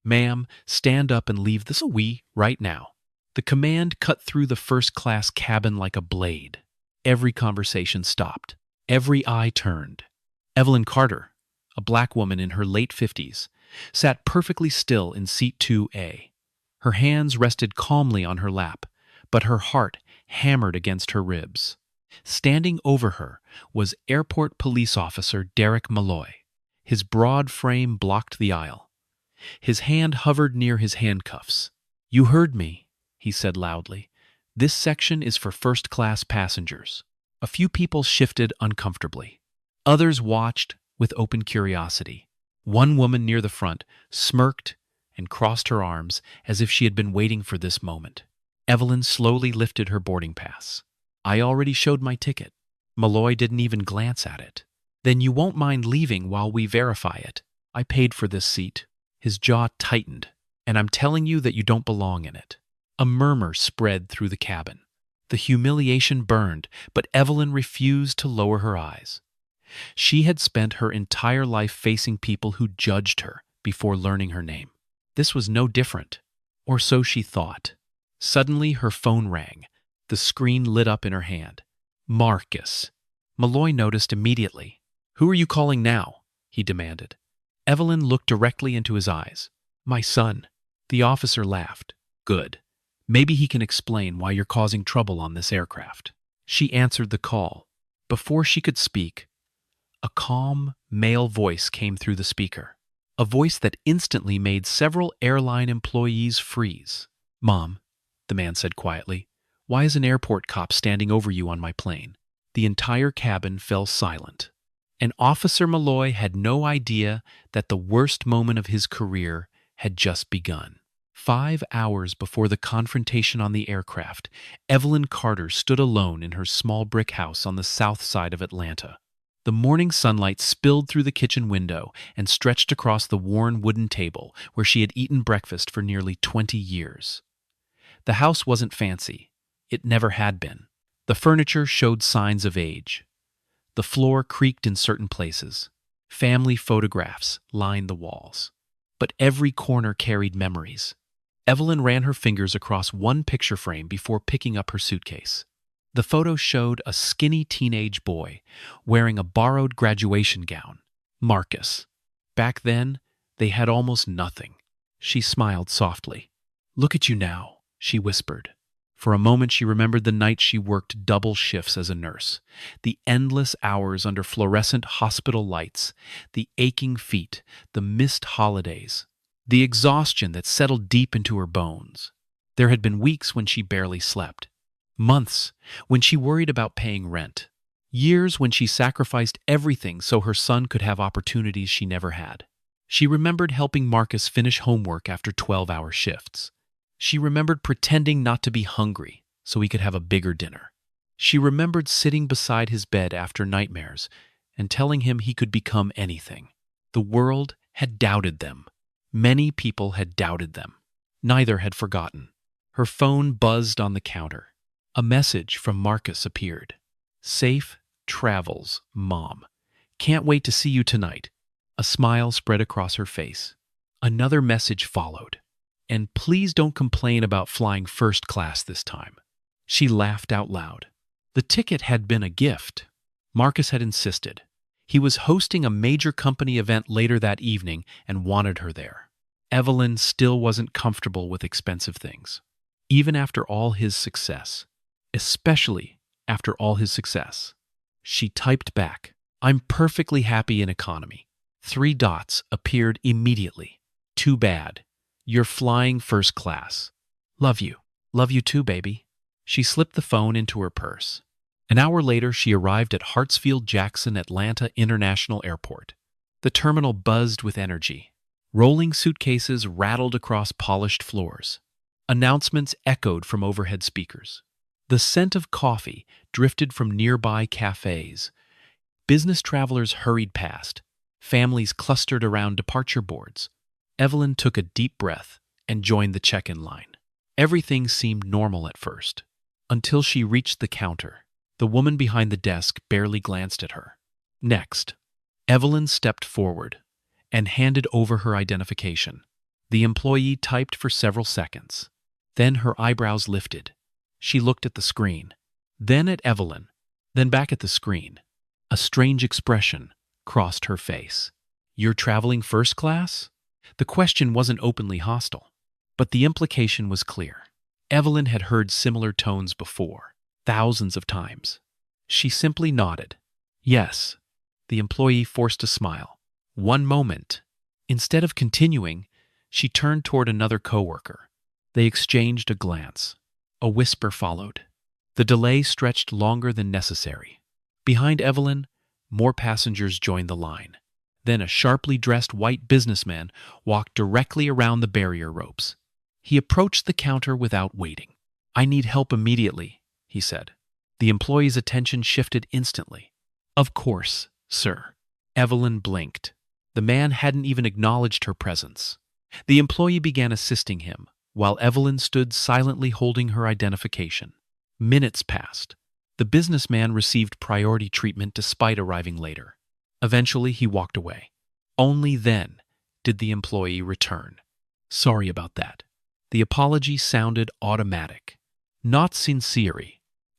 "Ma'am, stand up and leave this right now." The command cut through the first-class cabin like a blade. Every conversation stopped. Every eye turned. Evelyn Carter, a black woman in her late 50s, sat perfectly still in seat 2A. Her hands rested calmly on her lap, but her heart hammered against her ribs. Standing over her was Airport Police Officer Derek Malloy. His broad frame blocked the aisle. His hand hovered near his handcuffs. "You heard me," he said loudly. "This section is for first-class passengers." A few people shifted uncomfortably. Others watched with open curiosity. One woman near the front smirked and crossed her arms as if she had been waiting for this moment. Evelyn slowly lifted her boarding pass. "I already showed my ticket." Malloy didn't even glance at it. "Then you won't mind leaving while we verify it. I paid for this seat." His jaw tightened. "And I'm telling you that you don't belong in it." A murmur spread through the cabin. The humiliation burned, but Evelyn refused to lower her eyes. She had spent her entire life facing people who judged her before learning her name. This was no different, or so she thought. Suddenly her phone rang. The screen lit up in her hand. Marcus. Malloy noticed immediately. "Who are you calling now?" he demanded. Evelyn looked directly into his eyes. "My son." The officer laughed. "Good. Maybe he can explain why you're causing trouble on this aircraft." She answered the call. Before she could speak, a calm, male voice came through the speaker. A voice that instantly made several airline employees freeze. "Mom," the man said quietly, "why is an airport cop standing over you on my plane?" The entire cabin fell silent. And Officer Malloy had no idea that the worst moment of his career had just begun. 5 hours before the confrontation on the aircraft, Evelyn Carter stood alone in her small brick house on the south side of Atlanta. The morning sunlight spilled through the kitchen window and stretched across the worn wooden table where she had eaten breakfast for nearly 20 years. The house wasn't fancy. It never had been. The furniture showed signs of age. The floor creaked in certain places. Family photographs lined the walls. But every corner carried memories. Evelyn ran her fingers across one picture frame before picking up her suitcase. The photo showed a skinny teenage boy wearing a borrowed graduation gown. Marcus. Back then, they had almost nothing. She smiled softly. "Look at you now," she whispered. For a moment she remembered the night she worked double shifts as a nurse, the endless hours under fluorescent hospital lights, the aching feet, the missed holidays, the exhaustion that settled deep into her bones. There had been weeks when she barely slept, months when she worried about paying rent, years when she sacrificed everything so her son could have opportunities she never had. She remembered helping Marcus finish homework after 12-hour shifts. She remembered pretending not to be hungry so he could have a bigger dinner. She remembered sitting beside his bed after nightmares and telling him he could become anything. The world had doubted them. Many people had doubted them. Neither had forgotten. Her phone buzzed on the counter. A message from Marcus appeared. "Safe travels, Mom. Can't wait to see you tonight." A smile spread across her face. Another message followed. "And please don't complain about flying first class this time." She laughed out loud. The ticket had been a gift. Marcus had insisted. He was hosting a major company event later that evening and wanted her there. Evelyn still wasn't comfortable with expensive things, even after all his success. Especially after all his success. She typed back, "I'm perfectly happy in economy." 3 dots appeared immediately. "Too bad. You're flying first class. Love you. Love you too, baby." She slipped the phone into her purse. An hour later, she arrived at Hartsfield-Jackson Atlanta International Airport. The terminal buzzed with energy. Rolling suitcases rattled across polished floors. Announcements echoed from overhead speakers. The scent of coffee drifted from nearby cafes. Business travelers hurried past. Families clustered around departure boards. Evelyn took a deep breath and joined the check-in line. Everything seemed normal at first, until she reached the counter. The woman behind the desk barely glanced at her. Next, Evelyn stepped forward and handed over her identification. The employee typed for several seconds. Then her eyebrows lifted. She looked at the screen, then at Evelyn, then back at the screen. A strange expression crossed her face. "You're traveling first class?" The question wasn't openly hostile, but the implication was clear. Evelyn had heard similar tones before, thousands of times. She simply nodded. "Yes." The employee forced a smile. "One moment." Instead of continuing, she turned toward another coworker. They exchanged a glance. A whisper followed. The delay stretched longer than necessary. Behind Evelyn, more passengers joined the line. Then a sharply dressed white businessman walked directly around the barrier ropes. He approached the counter without waiting. "I need help immediately," he said. The employee's attention shifted instantly. "Of course, sir." Evelyn blinked. The man hadn't even acknowledged her presence. The employee began assisting him, while Evelyn stood silently holding her identification. Minutes passed. The businessman received priority treatment despite arriving later. Eventually, he walked away. Only then did the employee return. "Sorry about that." The apology sounded automatic, not sincere.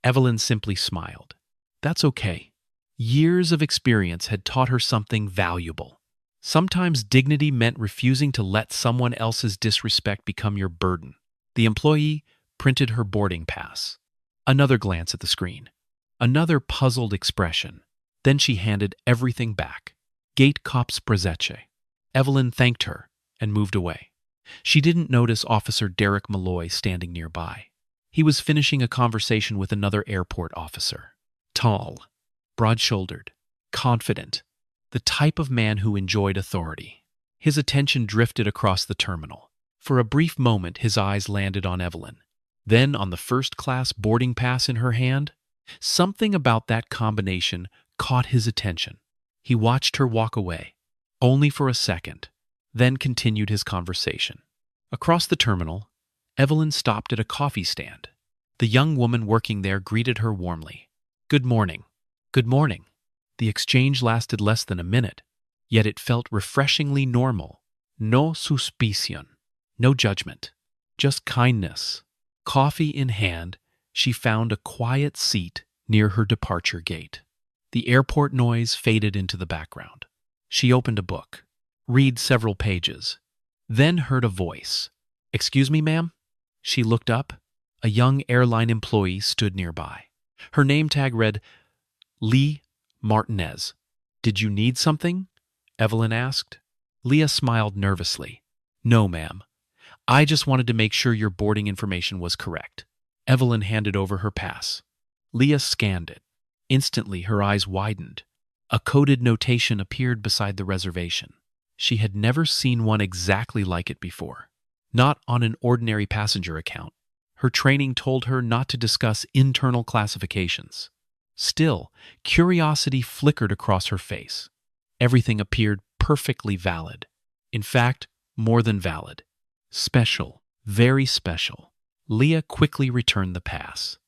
Evelyn simply smiled. "That's okay." Years of experience had taught her something valuable. Sometimes dignity meant refusing to let someone else's disrespect become your burden. The employee printed her boarding pass. Another glance at the screen. Another puzzled expression. Then she handed everything back. "Gate cops prejudice." Evelyn thanked her and moved away. She didn't notice Officer Derek Malloy standing nearby. He was finishing a conversation with another airport officer. Tall, broad-shouldered, confident, the type of man who enjoyed authority. His attention drifted across the terminal. For a brief moment, his eyes landed on Evelyn. Then on the first-class boarding pass in her hand. Something about that combination caught his attention. He watched her walk away, only for a second, then continued his conversation. Across the terminal, Evelyn stopped at a coffee stand. The young woman working there greeted her warmly. "Good morning." "Good morning." The exchange lasted less than a minute, yet it felt refreshingly normal. No suspicion, no judgment, just kindness. Coffee in hand, she found a quiet seat near her departure gate. The airport noise faded into the background. She opened a book, read several pages, then heard a voice. "Excuse me, ma'am?" She looked up. A young airline employee stood nearby. Her name tag read, Lee Martinez. "Did you need something?" Evelyn asked. Leah smiled nervously. "No, ma'am. I just wanted to make sure your boarding information was correct." Evelyn handed over her pass. Leah scanned it. Instantly, her eyes widened. A coded notation appeared beside the reservation. She had never seen one exactly like it before. Not on an ordinary passenger account. Her training told her not to discuss internal classifications. Still, curiosity flickered across her face. Everything appeared perfectly valid. In fact, more than valid. Special, very special. Leah quickly returned the pass.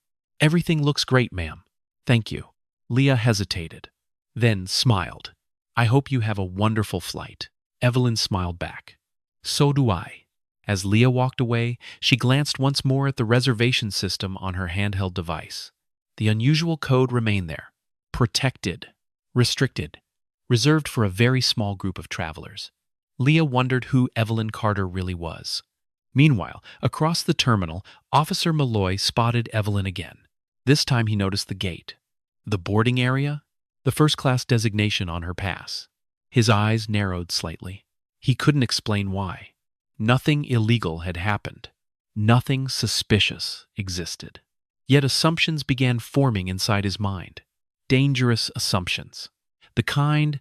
"Everything looks great, ma'am. Thank you." Leah hesitated, then smiled. "I hope you have a wonderful flight." Evelyn smiled back. "So do I." As Leah walked away, she glanced once more at the reservation system on her handheld device. The unusual code remained there. Protected, restricted, reserved for a very small group of travelers. Leah wondered who Evelyn Carter really was. Meanwhile, across the terminal, Officer Malloy spotted Evelyn again. This time he noticed the gate, the boarding area, the first-class designation on her pass. His eyes narrowed slightly. He couldn't explain why. Nothing illegal had happened. Nothing suspicious existed. Yet assumptions began forming inside his mind. Dangerous assumptions. The kind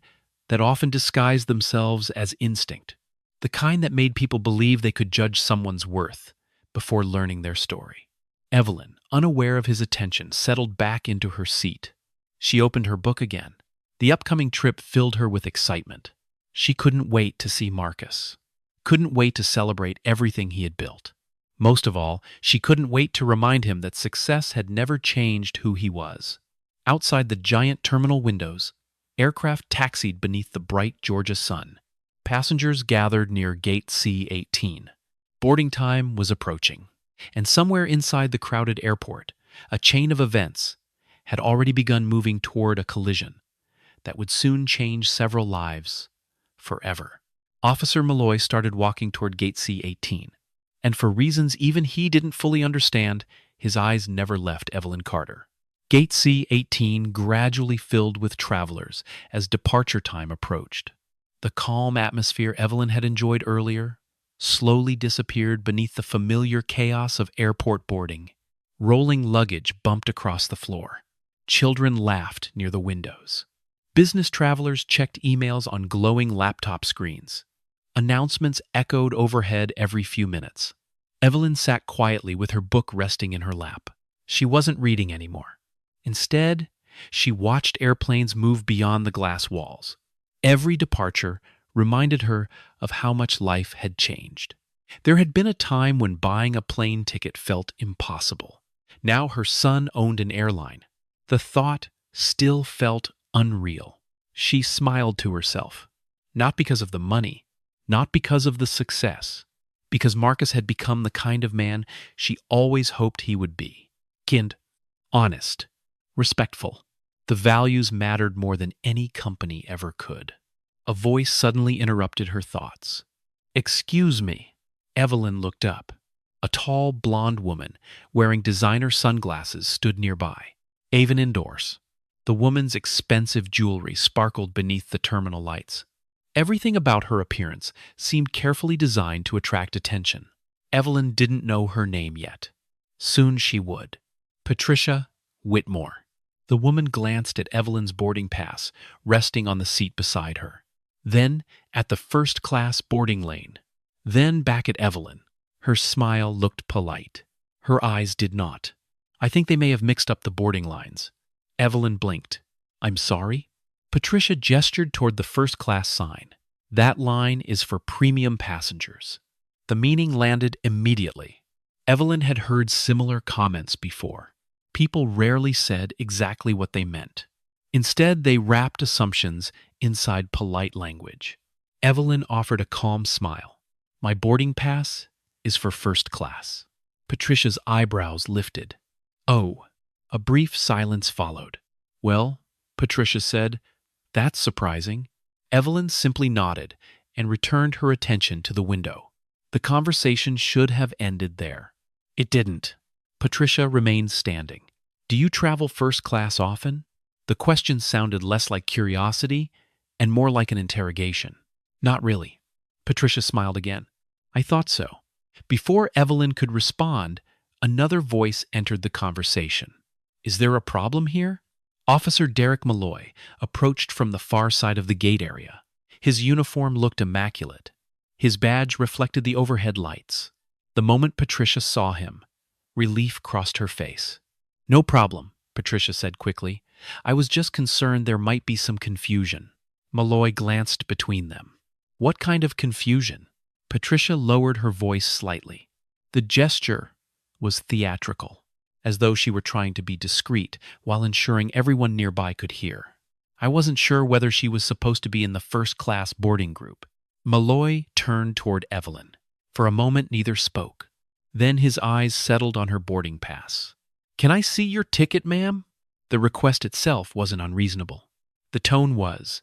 that often disguised themselves as instinct. The kind that made people believe they could judge someone's worth before learning their story. Evelyn, unaware of his attention, settled back into her seat. She opened her book again. The upcoming trip filled her with excitement. She couldn't wait to see Marcus. Couldn't wait to celebrate everything he had built. Most of all, she couldn't wait to remind him that success had never changed who he was. Outside the giant terminal windows, aircraft taxied beneath the bright Georgia sun. Passengers gathered near Gate C-18. Boarding time was approaching, and somewhere inside the crowded airport, a chain of events had already begun moving toward a collision that would soon change several lives forever. Officer Malloy started walking toward Gate C-18, and for reasons even he didn't fully understand, his eyes never left Evelyn Carter. Gate C-18 gradually filled with travelers as departure time approached. The calm atmosphere Evelyn had enjoyed earlier slowly disappeared beneath the familiar chaos of airport boarding. Rolling luggage bumped across the floor. Children laughed near the windows. Business travelers checked emails on glowing laptop screens. Announcements echoed overhead every few minutes. Evelyn sat quietly with her book resting in her lap. She wasn't reading anymore. Instead, she watched airplanes move beyond the glass walls. Every departure reminded her of how much life had changed. There had been a time when buying a plane ticket felt impossible. Now her son owned an airline. The thought still felt unreal. She smiled to herself, not because of the money, not because of the success, because Marcus had become the kind of man she always hoped he would be. Kind, honest, respectful. The values mattered more than any company ever could. A voice suddenly interrupted her thoughts. "Excuse me." Evelyn looked up. A tall, blonde woman wearing designer sunglasses stood nearby. Avon indoors. The woman's expensive jewelry sparkled beneath the terminal lights. Everything about her appearance seemed carefully designed to attract attention. Evelyn didn't know her name yet. Soon she would. Patricia Whitmore. The woman glanced at Evelyn's boarding pass, resting on the seat beside her. Then at the first-class boarding lane. Then back at Evelyn. Her smile looked polite. Her eyes did not. I think they may have mixed up the boarding lines. Evelyn blinked. "I'm sorry?" Patricia gestured toward the first-class sign. "That line is for premium passengers." The meaning landed immediately. Evelyn had heard similar comments before. People rarely said exactly what they meant. Instead, they wrapped assumptions inside polite language. Evelyn offered a calm smile. "My boarding pass is for first class." Patricia's eyebrows lifted. "Oh." A brief silence followed. "Well," Patricia said, "that's surprising." Evelyn simply nodded and returned her attention to the window. The conversation should have ended there. It didn't. Patricia remained standing. "Do you travel first class often?" The question sounded less like curiosity and more like an interrogation. "Not really." Patricia smiled again. "I thought so." Before Evelyn could respond, another voice entered the conversation. "Is there a problem here?" Officer Derek Malloy approached from the far side of the gate area. His uniform looked immaculate. His badge reflected the overhead lights. The moment Patricia saw him, relief crossed her face. "No problem," Patricia said quickly. "I was just concerned there might be some confusion." Malloy glanced between them. "What kind of confusion?" Patricia lowered her voice slightly. The gesture was theatrical, as though she were trying to be discreet while ensuring everyone nearby could hear. "I wasn't sure whether she was supposed to be in the first-class boarding group." Malloy turned toward Evelyn. For a moment, neither spoke. Then his eyes settled on her boarding pass. "Can I see your ticket, ma'am?" The request itself wasn't unreasonable. The tone was.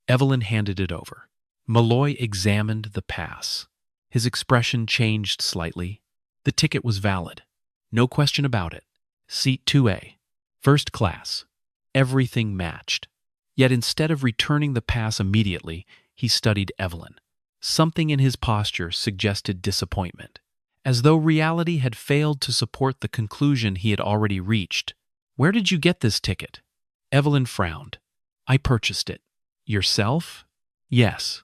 Evelyn handed it over. Malloy examined the pass. His expression changed slightly. The ticket was valid. No question about it. Seat 2A. First class. Everything matched. Yet instead of returning the pass immediately, he studied Evelyn. Something in his posture suggested disappointment, as though reality had failed to support the conclusion he had already reached. "Where did you get this ticket?" Evelyn frowned. "I purchased it." "Yourself?" "Yes."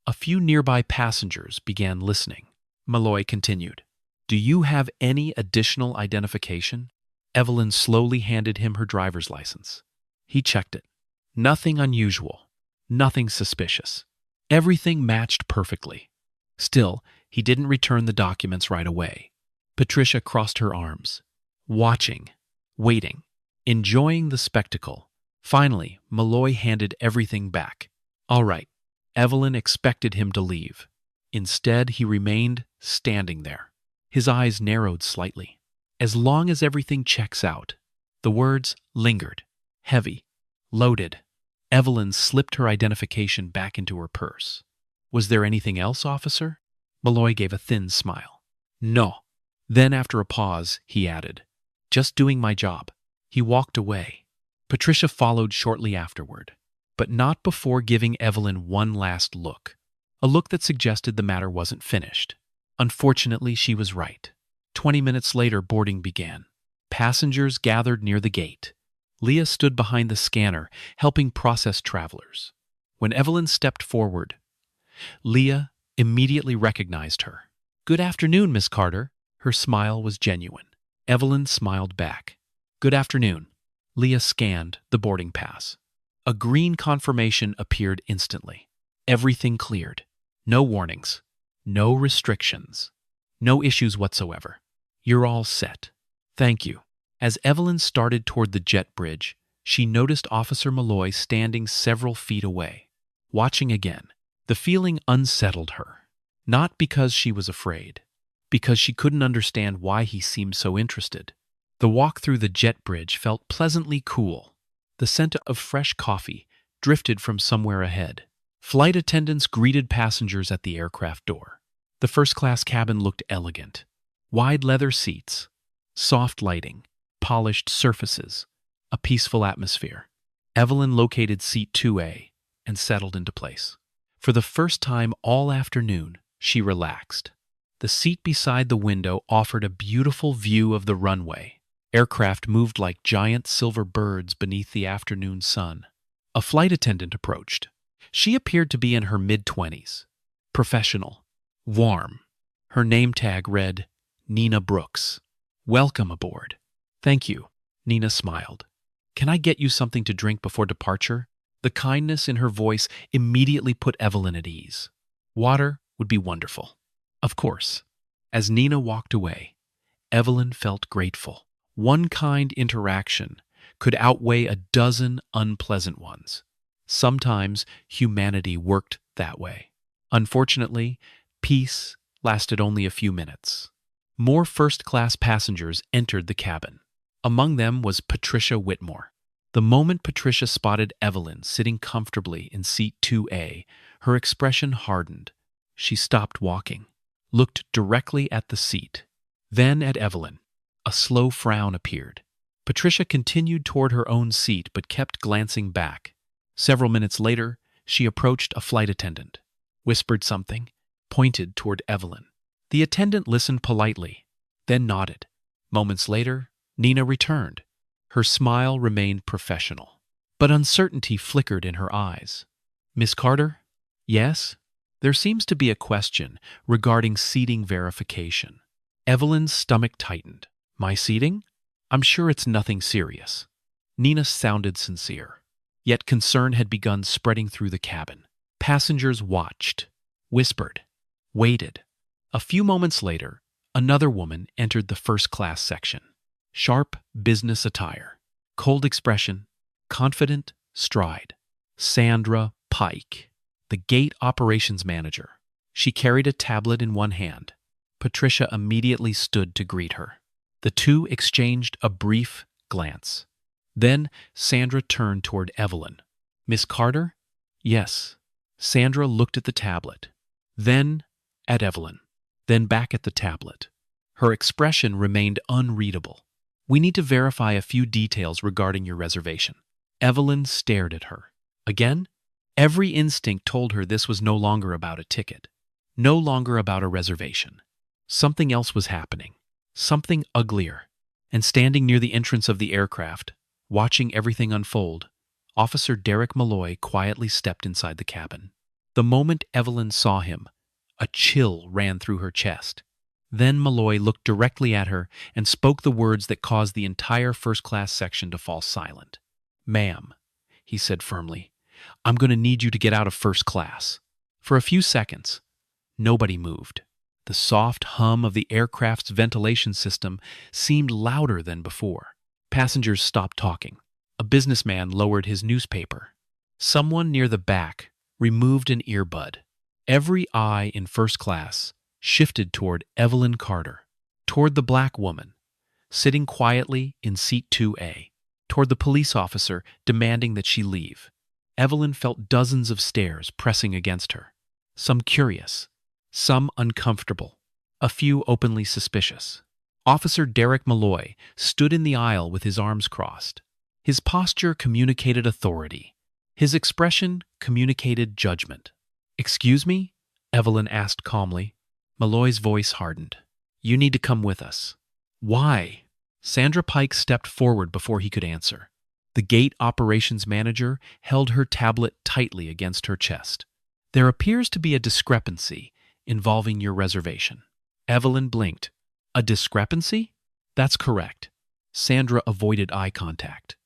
A few nearby passengers began listening. Malloy continued. "Do you have any additional identification?" Evelyn slowly handed him her driver's license. He checked it. Nothing unusual. Nothing suspicious. Everything matched perfectly. Still, he didn't return the documents right away. Patricia crossed her arms, watching, waiting, enjoying the spectacle. Finally, Malloy handed everything back. "All right, Evelyn expected him to leave. Instead, he remained standing there. His eyes narrowed slightly. As long as everything checks out. The words lingered. Heavy. Loaded. Evelyn slipped her identification back into her purse. Was there anything else, officer? Malloy gave a thin smile. No. Then, after a pause, he added, just doing my job. He walked away. Patricia followed shortly afterward, but not before giving Evelyn one last look. A look that suggested the matter wasn't finished. Unfortunately, she was right. 20 minutes later, boarding began. Passengers gathered near the gate. Leah stood behind the scanner, helping process travelers. When Evelyn stepped forward, Leah immediately recognized her. Good afternoon, Miss Carter. Her smile was genuine. Evelyn smiled back. Good afternoon. Leah scanned the boarding pass. A green confirmation appeared instantly. Everything cleared. No warnings. No restrictions. No issues whatsoever. You're all set. Thank you. As Evelyn started toward the jet bridge, she noticed Officer Malloy standing several feet away. Watching again, the feeling unsettled her. Not because she was afraid, because she couldn't understand why he seemed so interested. The walk through the jet bridge felt pleasantly cool. The scent of fresh coffee drifted from somewhere ahead. Flight attendants greeted passengers at the aircraft door. The first-class cabin looked elegant. Wide leather seats, soft lighting, polished surfaces, a peaceful atmosphere. Evelyn located seat 2A and settled into place. For the first time all afternoon, she relaxed. The seat beside the window offered a beautiful view of the runway. Aircraft moved like giant silver birds beneath the afternoon sun. A flight attendant approached. She appeared to be in her mid-20s. Professional. Warm. Her name tag read, Nina Brooks. Welcome aboard. Thank you. Nina smiled. Can I get you something to drink before departure? The kindness in her voice immediately put Evelyn at ease. Water would be wonderful. Of course. As Nina walked away, Evelyn felt grateful. One kind interaction could outweigh a dozen unpleasant ones. Sometimes humanity worked that way. Unfortunately, peace lasted only a few minutes. More first-class passengers entered the cabin. Among them was Patricia Whitmore. The moment Patricia spotted Evelyn sitting comfortably in seat 2A, her expression hardened. She stopped walking, looked directly at the seat, then at Evelyn. A slow frown appeared. Patricia continued toward her own seat but kept glancing back. Several minutes later, she approached a flight attendant, whispered something, pointed toward Evelyn. The attendant listened politely, then nodded. Moments later, Nina returned. Her smile remained professional, but uncertainty flickered in her eyes. Miss Carter? Yes? There seems to be a question regarding seating verification. Evelyn's stomach tightened. My seating? I'm sure it's nothing serious. Nina sounded sincere, yet concern had begun spreading through the cabin. Passengers watched, whispered, waited. A few moments later, another woman entered the first-class section. Sharp business attire, cold expression, confident stride. Sandra Pike, the gate operations manager. She carried a tablet in one hand. Patricia immediately stood to greet her. The two exchanged a brief glance. Then Sandra turned toward Evelyn. Miss Carter? Yes. Sandra looked at the tablet, then at Evelyn, then back at the tablet. Her expression remained unreadable. We need to verify a few details regarding your reservation. Evelyn stared at her. Again, every instinct told her this was no longer about a ticket, no longer about a reservation. Something else was happening, something uglier. And standing near the entrance of the aircraft, watching everything unfold, Officer Derek Malloy quietly stepped inside the cabin. The moment Evelyn saw him, a chill ran through her chest. Then Malloy looked directly at her and spoke the words that caused the entire first-class section to fall silent. Ma'am, he said firmly, I'm going to need you to get out of first class. For a few seconds, nobody moved. The soft hum of the aircraft's ventilation system seemed louder than before. Passengers stopped talking. A businessman lowered his newspaper. Someone near the back removed an earbud. Every eye in first class shifted toward Evelyn Carter, toward the black woman, sitting quietly in seat 2A, toward the police officer demanding that she leave. Evelyn felt dozens of stares pressing against her, some curious, some uncomfortable, a few openly suspicious. Officer Derek Malloy stood in the aisle with his arms crossed. His posture communicated authority. His expression communicated judgment. "Excuse me?" Evelyn asked calmly. Malloy's voice hardened. "You need to come with us." "Why?" Sandra Pike stepped forward before he could answer. The gate operations manager held her tablet tightly against her chest. "There appears to be a discrepancy involving your reservation." Evelyn blinked. "A discrepancy?" "That's correct." Sandra avoided eye contact.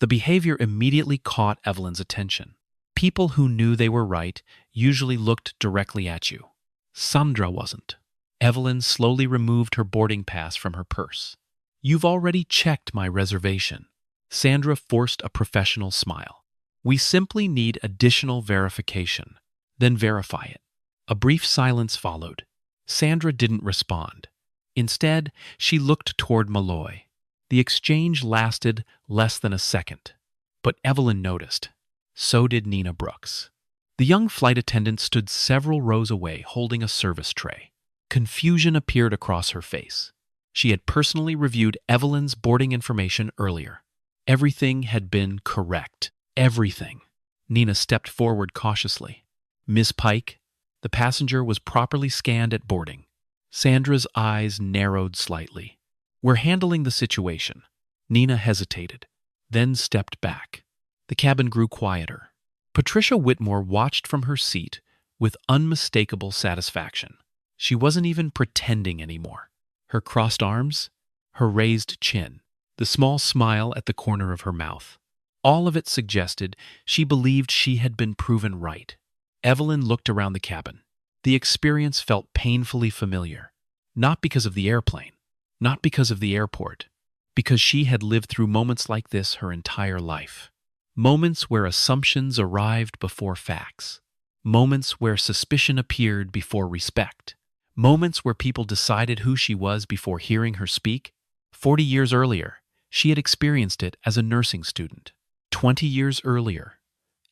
The behavior immediately caught Evelyn's attention. People who knew they were right usually looked directly at you. Sandra wasn't. Evelyn slowly removed her boarding pass from her purse. "You've already checked my reservation." Sandra forced a professional smile. "We simply need additional verification." "Then verify it." A brief silence followed. Sandra didn't respond. Instead, she looked toward Malloy. The exchange lasted less than a second. But Evelyn noticed. So did Nina Brooks. The young flight attendant stood several rows away holding a service tray. Confusion appeared across her face. She had personally reviewed Evelyn's boarding information earlier. Everything had been correct. Everything. Nina stepped forward cautiously. "Miss Pike, the passenger was properly scanned at boarding." Sandra's eyes narrowed slightly. "We're handling the situation." Nina hesitated, then stepped back. The cabin grew quieter. Patricia Whitmore watched from her seat with unmistakable satisfaction. She wasn't even pretending anymore. Her crossed arms, her raised chin, the small smile at the corner of her mouth. All of it suggested she believed she had been proven right. Evelyn looked around the cabin. The experience felt painfully familiar. Not because of the airplane, not because of the airport, because she had lived through moments like this her entire life. Moments where assumptions arrived before facts. Moments where suspicion appeared before respect. Moments where people decided who she was before hearing her speak. 40 years earlier, she had experienced it as a nursing student. 20 years earlier,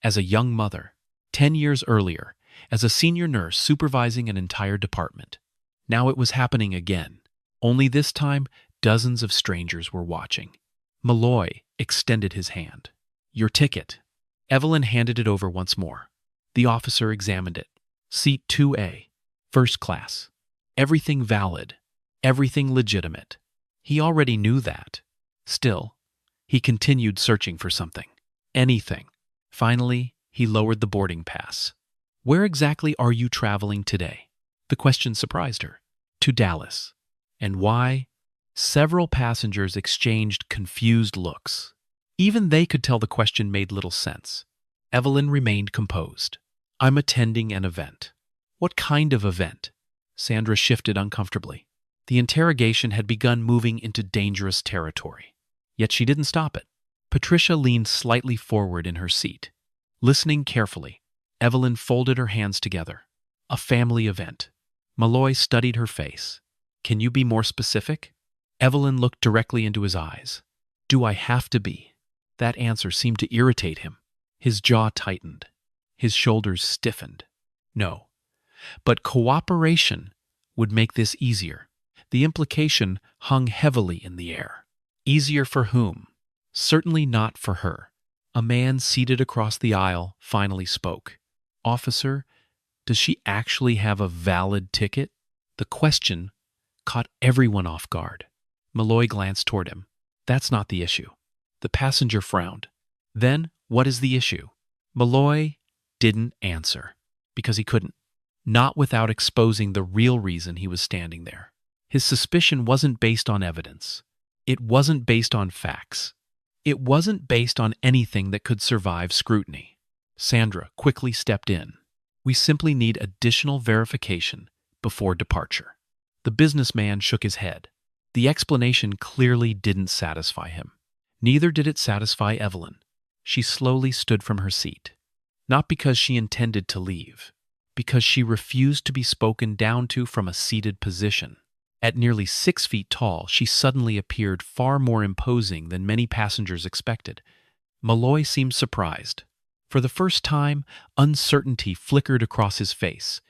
as a young mother. 10 years earlier, as a senior nurse supervising an entire department. Now it was happening again. Only this time, dozens of strangers were watching. Malloy extended his hand. "Your ticket." Evelyn handed it over once more. The officer examined it. "Seat 2A, first class. Everything valid. Everything legitimate." He already knew that. Still, he continued searching for something. Anything. Finally, he lowered the boarding pass. "Where exactly are you traveling today?" The question surprised her. "To Dallas." "And why?" Several passengers exchanged confused looks. Even they could tell the question made little sense. Evelyn remained composed. "I'm attending an event." "What kind of event?" Sandra shifted uncomfortably. The interrogation had begun moving into dangerous territory. Yet she didn't stop it. Patricia leaned slightly forward in her seat. Listening carefully, Evelyn folded her hands together. "A family event." Malloy studied her face. "Can you be more specific?" Evelyn looked directly into his eyes. "Do I have to be?" That answer seemed to irritate him. His jaw tightened. His shoulders stiffened. "No. But cooperation would make this easier." The implication hung heavily in the air. Easier for whom? Certainly not for her. A man seated across the aisle finally spoke. "Officer, does she actually have a valid ticket?" The question caught everyone off guard. Malloy glanced toward him. "That's not the issue." The passenger frowned. "Then, what is the issue?" Malloy didn't answer, because he couldn't. Not without exposing the real reason he was standing there. His suspicion wasn't based on evidence. It wasn't based on facts. It wasn't based on anything that could survive scrutiny. Sandra quickly stepped in. "We simply need additional verification before departure." The businessman shook his head. The explanation clearly didn't satisfy him. Neither did it satisfy Evelyn. She slowly stood from her seat. Not because she intended to leave, because she refused to be spoken down to from a seated position. At nearly 6 feet tall, she suddenly appeared far more imposing than many passengers expected. Malloy seemed surprised. For the first time, uncertainty flickered across his face.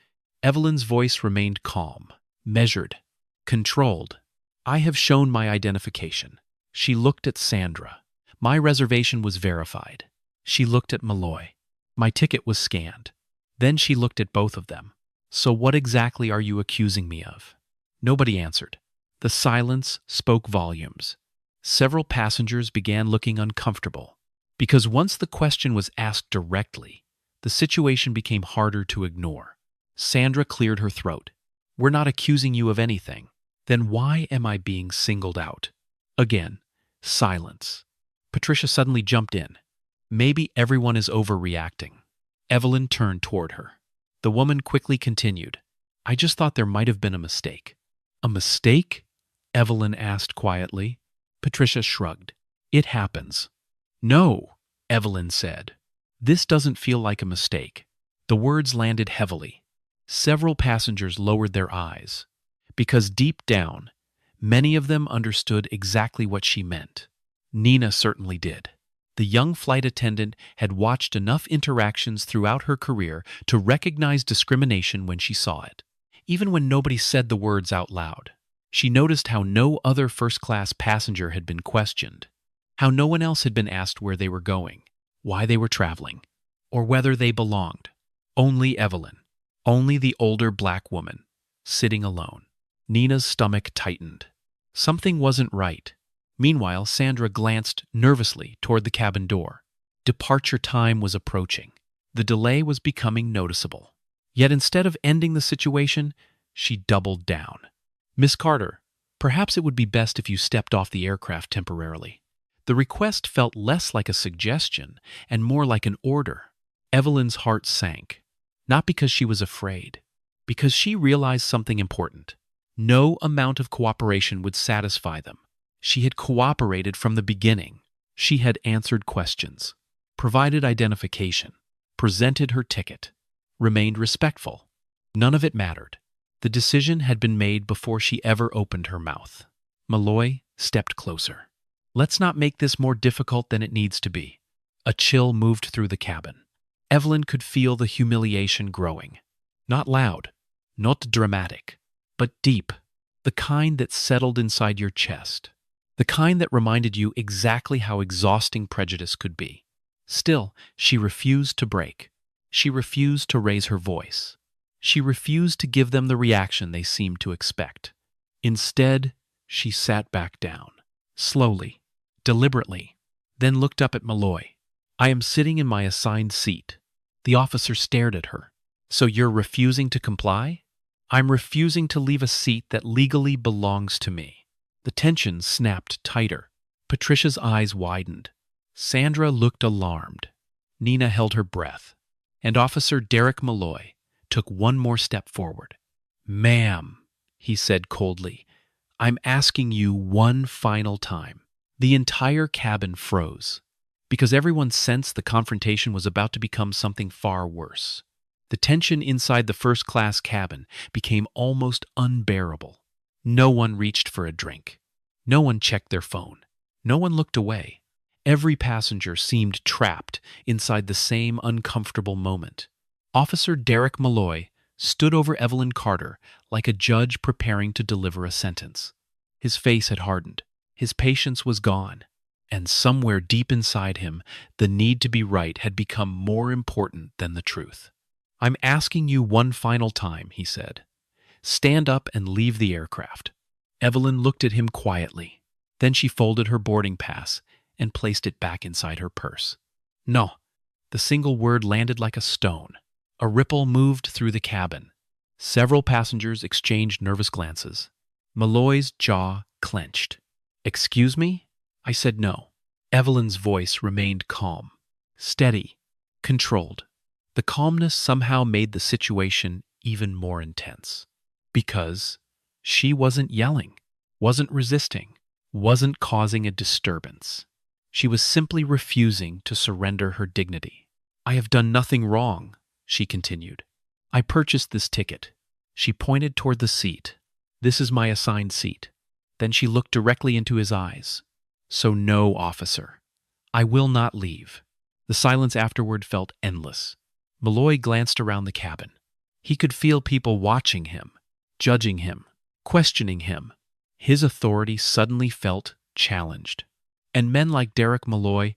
Evelyn's voice remained calm, measured, controlled. "I have shown my identification." She looked at Sandra. "My reservation was verified." She looked at Malloy. "My ticket was scanned." Then she looked at both of them. "So what exactly are you accusing me of?" Nobody answered. The silence spoke volumes. Several passengers began looking uncomfortable, because once the question was asked directly, the situation became harder to ignore. Sandra cleared her throat. "We're not accusing you of anything." "Then why am I being singled out?" Again, silence. Patricia suddenly jumped in. "Maybe everyone is overreacting." Evelyn turned toward her. The woman quickly continued. "I just thought there might have been a mistake." "A mistake?" Evelyn asked quietly. Patricia shrugged. "It happens." "No," Evelyn said. "This doesn't feel like a mistake." The words landed heavily. Several passengers lowered their eyes, because deep down, many of them understood exactly what she meant. Nina certainly did. The young flight attendant had watched enough interactions throughout her career to recognize discrimination when she saw it. Even when nobody said the words out loud, she noticed how no other first-class passenger had been questioned, how no one else had been asked where they were going, why they were traveling, or whether they belonged. Only Evelyn, only the older black woman, sitting alone. Nina's stomach tightened. Something wasn't right. Meanwhile, Sandra glanced nervously toward the cabin door. Departure time was approaching. The delay was becoming noticeable. Yet instead of ending the situation, she doubled down. "Miss Carter, perhaps it would be best if you stepped off the aircraft temporarily." The request felt less like a suggestion and more like an order. Evelyn's heart sank, not because she was afraid, because she realized something important. No amount of cooperation would satisfy them. She had cooperated from the beginning. She had answered questions, provided identification, presented her ticket, remained respectful. None of it mattered. The decision had been made before she ever opened her mouth. Malloy stepped closer. "Let's not make this more difficult than it needs to be." A chill moved through the cabin. Evelyn could feel the humiliation growing. Not loud, not dramatic, but deep. The kind that settled inside your chest. The kind that reminded you exactly how exhausting prejudice could be. Still, she refused to break. She refused to raise her voice. She refused to give them the reaction they seemed to expect. Instead, she sat back down, slowly, deliberately, then looked up at Malloy. "I am sitting in my assigned seat." The officer stared at her. "So you're refusing to comply?" "I'm refusing to leave a seat that legally belongs to me." The tension snapped tighter. Patricia's eyes widened. Sandra looked alarmed. Nina held her breath. And Officer Derek Malloy took one more step forward. "Ma'am," he said coldly, "I'm asking you one final time." The entire cabin froze, because everyone sensed the confrontation was about to become something far worse. The tension inside the first-class cabin became almost unbearable. No one reached for a drink. No one checked their phone. No one looked away. Every passenger seemed trapped inside the same uncomfortable moment. Officer Derek Malloy stood over Evelyn Carter like a judge preparing to deliver a sentence. His face had hardened. His patience was gone. And somewhere deep inside him, the need to be right had become more important than the truth. "I'm asking you one final time," he said. "Stand up and leave the aircraft." Evelyn looked at him quietly. Then she folded her boarding pass and placed it back inside her purse. "No." The single word landed like a stone. A ripple moved through the cabin. Several passengers exchanged nervous glances. Malloy's jaw clenched. "Excuse me?" I said no. Evelyn's voice remained calm, steady, controlled. The calmness somehow made the situation even more intense. Because she wasn't yelling, wasn't resisting, wasn't causing a disturbance. She was simply refusing to surrender her dignity. I have done nothing wrong, she continued. I purchased this ticket. She pointed toward the seat. This is my assigned seat. Then she looked directly into his eyes. So no, officer. I will not leave. The silence afterward felt endless. Malloy glanced around the cabin. He could feel people watching him, judging him, questioning him. His authority suddenly felt challenged. And men like Derek Malloy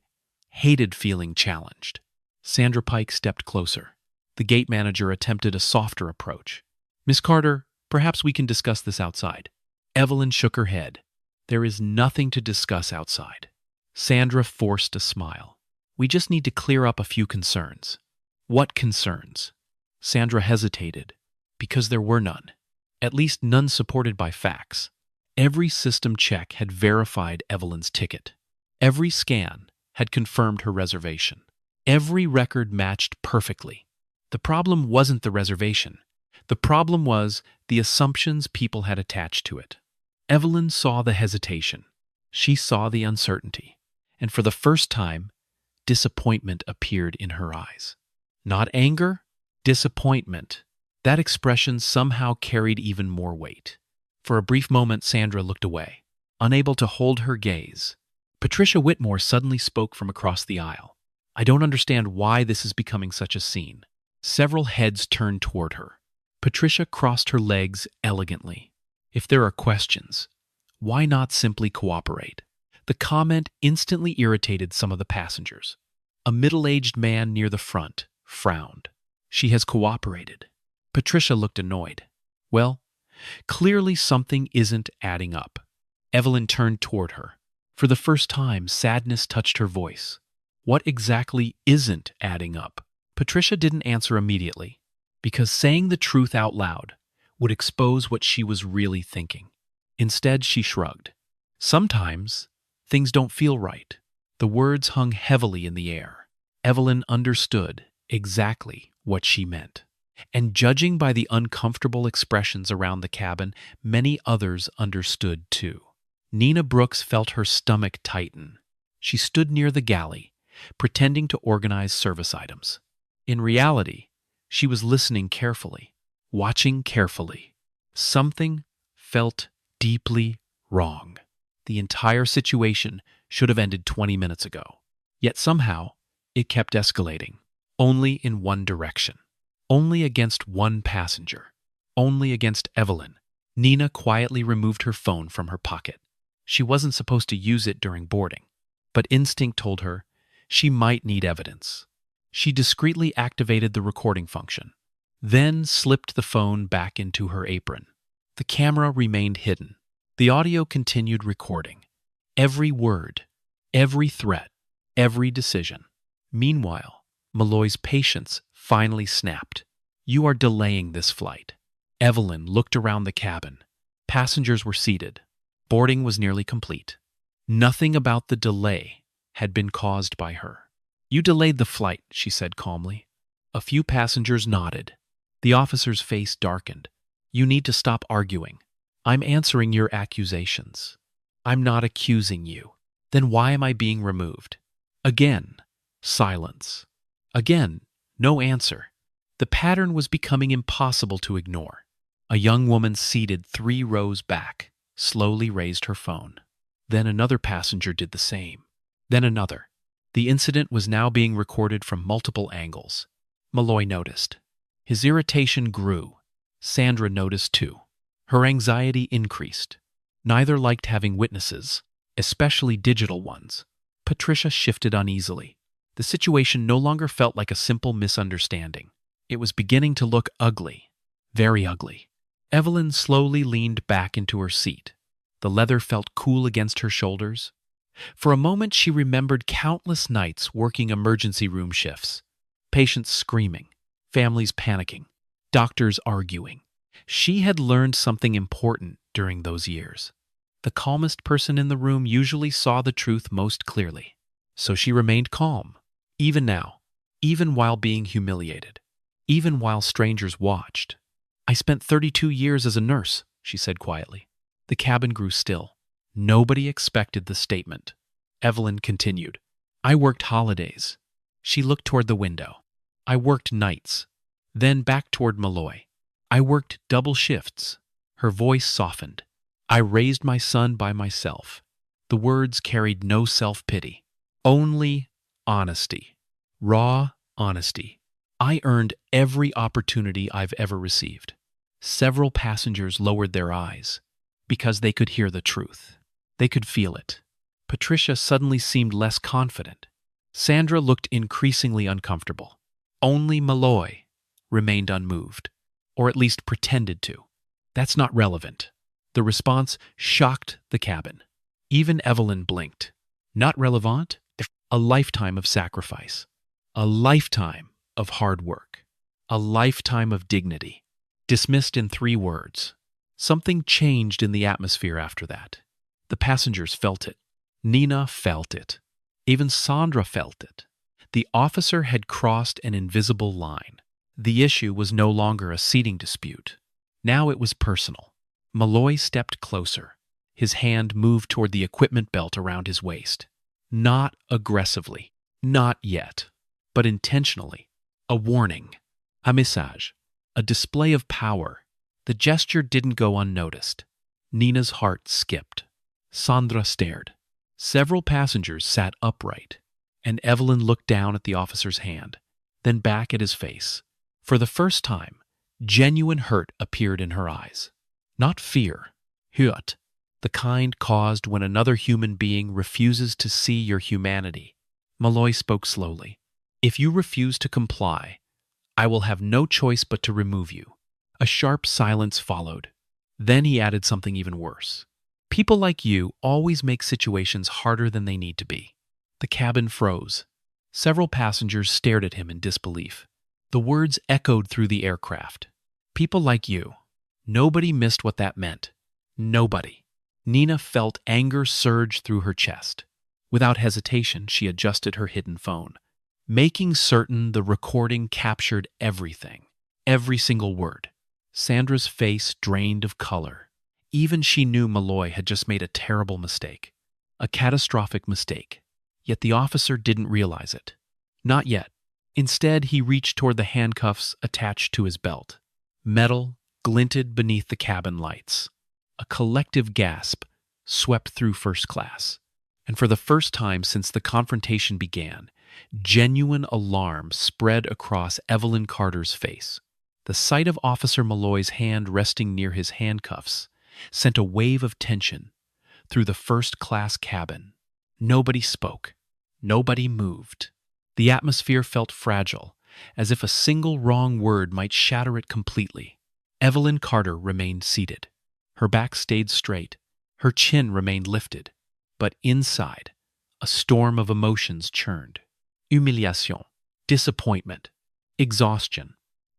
hated feeling challenged. Sandra Pike stepped closer. The gate manager attempted a softer approach. Miss Carter, perhaps we can discuss this outside. Evelyn shook her head. There is nothing to discuss outside. Sandra forced a smile. We just need to clear up a few concerns. What concerns? Sandra hesitated, because there were none. At least none supported by facts. Every system check had verified Evelyn's ticket. Every scan had confirmed her reservation. Every record matched perfectly. The problem wasn't the reservation. The problem was the assumptions people had attached to it. Evelyn saw the hesitation. She saw the uncertainty. And for the first time, disappointment appeared in her eyes. Not anger, disappointment. That expression somehow carried even more weight. For a brief moment, Sandra looked away, unable to hold her gaze. Patricia Whitmore suddenly spoke from across the aisle. I don't understand why this is becoming such a scene. Several heads turned toward her. Patricia crossed her legs elegantly. If there are questions, why not simply cooperate? The comment instantly irritated some of the passengers. A middle-aged man near the front frowned. She has cooperated. Patricia looked annoyed. Well, clearly something isn't adding up. Evelyn turned toward her. For the first time, sadness touched her voice. What exactly isn't adding up? Patricia didn't answer immediately, because saying the truth out loud would expose what she was really thinking. Instead, she shrugged. Sometimes, things don't feel right. The words hung heavily in the air. Evelyn understood exactly what she meant. And judging by the uncomfortable expressions around the cabin, many others understood too. Nina Brooks felt her stomach tighten. She stood near the galley, pretending to organize service items. In reality, she was listening carefully, watching carefully. Something felt deeply wrong. The entire situation should have ended 20 minutes ago. Yet somehow, it kept escalating, only in one direction. Only against one passenger. Only against Evelyn. Nina quietly removed her phone from her pocket. She wasn't supposed to use it during boarding, but instinct told her she might need evidence. She discreetly activated the recording function, then slipped the phone back into her apron. The camera remained hidden. The audio continued recording. Every word, every threat, every decision. Meanwhile, Malloy's patience finally snapped. You are delaying this flight. Evelyn looked around the cabin. Passengers were seated. Boarding was nearly complete. Nothing about the delay had been caused by her. You delayed the flight, she said calmly. A few passengers nodded. The officer's face darkened. You need to stop arguing. I'm answering your accusations. I'm not accusing you. Then why am I being removed? Again, silence. Again, no answer. The pattern was becoming impossible to ignore. A young woman seated 3 rows back slowly raised her phone. Then another passenger did the same. Then another. The incident was now being recorded from multiple angles. Malloy noticed. His irritation grew. Sandra noticed too. Her anxiety increased. Neither liked having witnesses, especially digital ones. Patricia shifted uneasily. The situation no longer felt like a simple misunderstanding. It was beginning to look ugly. Very ugly. Evelyn slowly leaned back into her seat. The leather felt cool against her shoulders. For a moment, she remembered countless nights working emergency room shifts. Patients screaming, families panicking, doctors arguing. She had learned something important during those years. The calmest person in the room usually saw the truth most clearly. So she remained calm, even now, even while being humiliated, even while strangers watched. I spent 32 years as a nurse, she said quietly. The cabin grew still. Nobody expected the statement. Evelyn continued. I worked holidays. She looked toward the window. I worked nights. Then back toward Malloy. I worked double shifts. Her voice softened. I raised my son by myself. The words carried no self-pity. Only honesty. Raw honesty. I earned every opportunity I've ever received. Several passengers lowered their eyes because they could hear the truth. They could feel it. Patricia suddenly seemed less confident. Sandra looked increasingly uncomfortable. Only Malloy remained unmoved, or at least pretended to. That's not relevant. The response shocked the cabin. Even Evelyn blinked. Not relevant? A lifetime of sacrifice. A lifetime of hard work. A lifetime of dignity. Dismissed in 3 words. Something changed in the atmosphere after that. The passengers felt it. Nina felt it. Even Sandra felt it. The officer had crossed an invisible line. The issue was no longer a seating dispute. Now it was personal. Malloy stepped closer. His hand moved toward the equipment belt around his waist. Not aggressively. Not yet. But intentionally. A warning. A message. A display of power. The gesture didn't go unnoticed. Nina's heart skipped. Sandra stared. Several passengers sat upright, and Evelyn looked down at the officer's hand, then back at his face. For the first time, genuine hurt appeared in her eyes. Not fear. Hurt. The kind caused when another human being refuses to see your humanity. Malloy spoke slowly. If you refuse to comply, I will have no choice but to remove you. A sharp silence followed. Then he added something even worse. People like you always make situations harder than they need to be. The cabin froze. Several passengers stared at him in disbelief. The words echoed through the aircraft. People like you. Nobody missed what that meant. Nobody. Nina felt anger surge through her chest. Without hesitation, she adjusted her hidden phone, making certain the recording captured everything, every single word. Sandra's face drained of color. Even she knew Malloy had just made a terrible mistake. A catastrophic mistake. Yet the officer didn't realize it. Not yet. Instead, he reached toward the handcuffs attached to his belt. Metal glinted beneath the cabin lights. A collective gasp swept through first class. And for the first time since the confrontation began, genuine alarm spread across Evelyn Carter's face. The sight of Officer Malloy's hand resting near his handcuffs sent a wave of tension through the first-class cabin. Nobody spoke. Nobody moved. The atmosphere felt fragile, as if a single wrong word might shatter it completely. Evelyn Carter remained seated. Her back stayed straight. Her chin remained lifted. But inside, a storm of emotions churned. Humiliation, disappointment, exhaustion.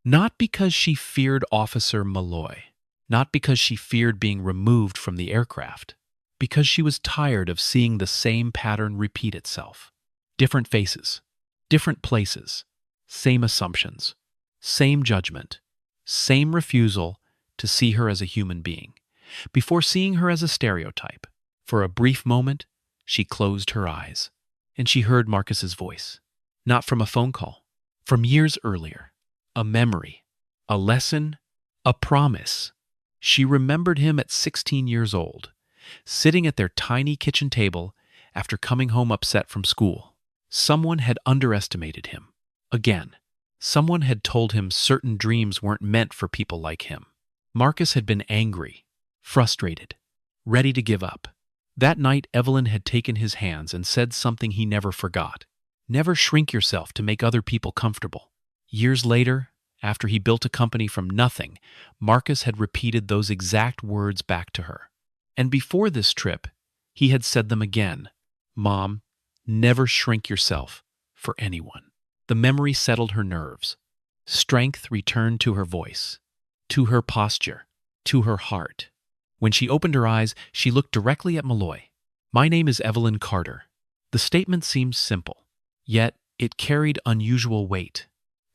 Not because she feared Officer Malloy, not because she feared being removed from the aircraft, because she was tired of seeing the same pattern repeat itself. Different faces, different places, same assumptions, same judgment, same refusal to see her as a human being. Before seeing her as a stereotype, for a brief moment, she closed her eyes, and she heard Marcus's voice. Not from a phone call, from years earlier. A memory, a lesson, a promise. She remembered him at 16 years old, sitting at their tiny kitchen table after coming home upset from school. Someone had underestimated him. Again, someone had told him certain dreams weren't meant for people like him. Marcus had been angry, frustrated, ready to give up. That night, Evelyn had taken his hands and said something he never forgot. Never shrink yourself to make other people comfortable. Years later, after he built a company from nothing, Marcus had repeated those exact words back to her. And before this trip, he had said them again. Mom, never shrink yourself for anyone. The memory settled her nerves. Strength returned to her voice, to her posture, to her heart. When she opened her eyes, she looked directly at Malloy. My name is Evelyn Carter. The statement seemed simple, yet it carried unusual weight.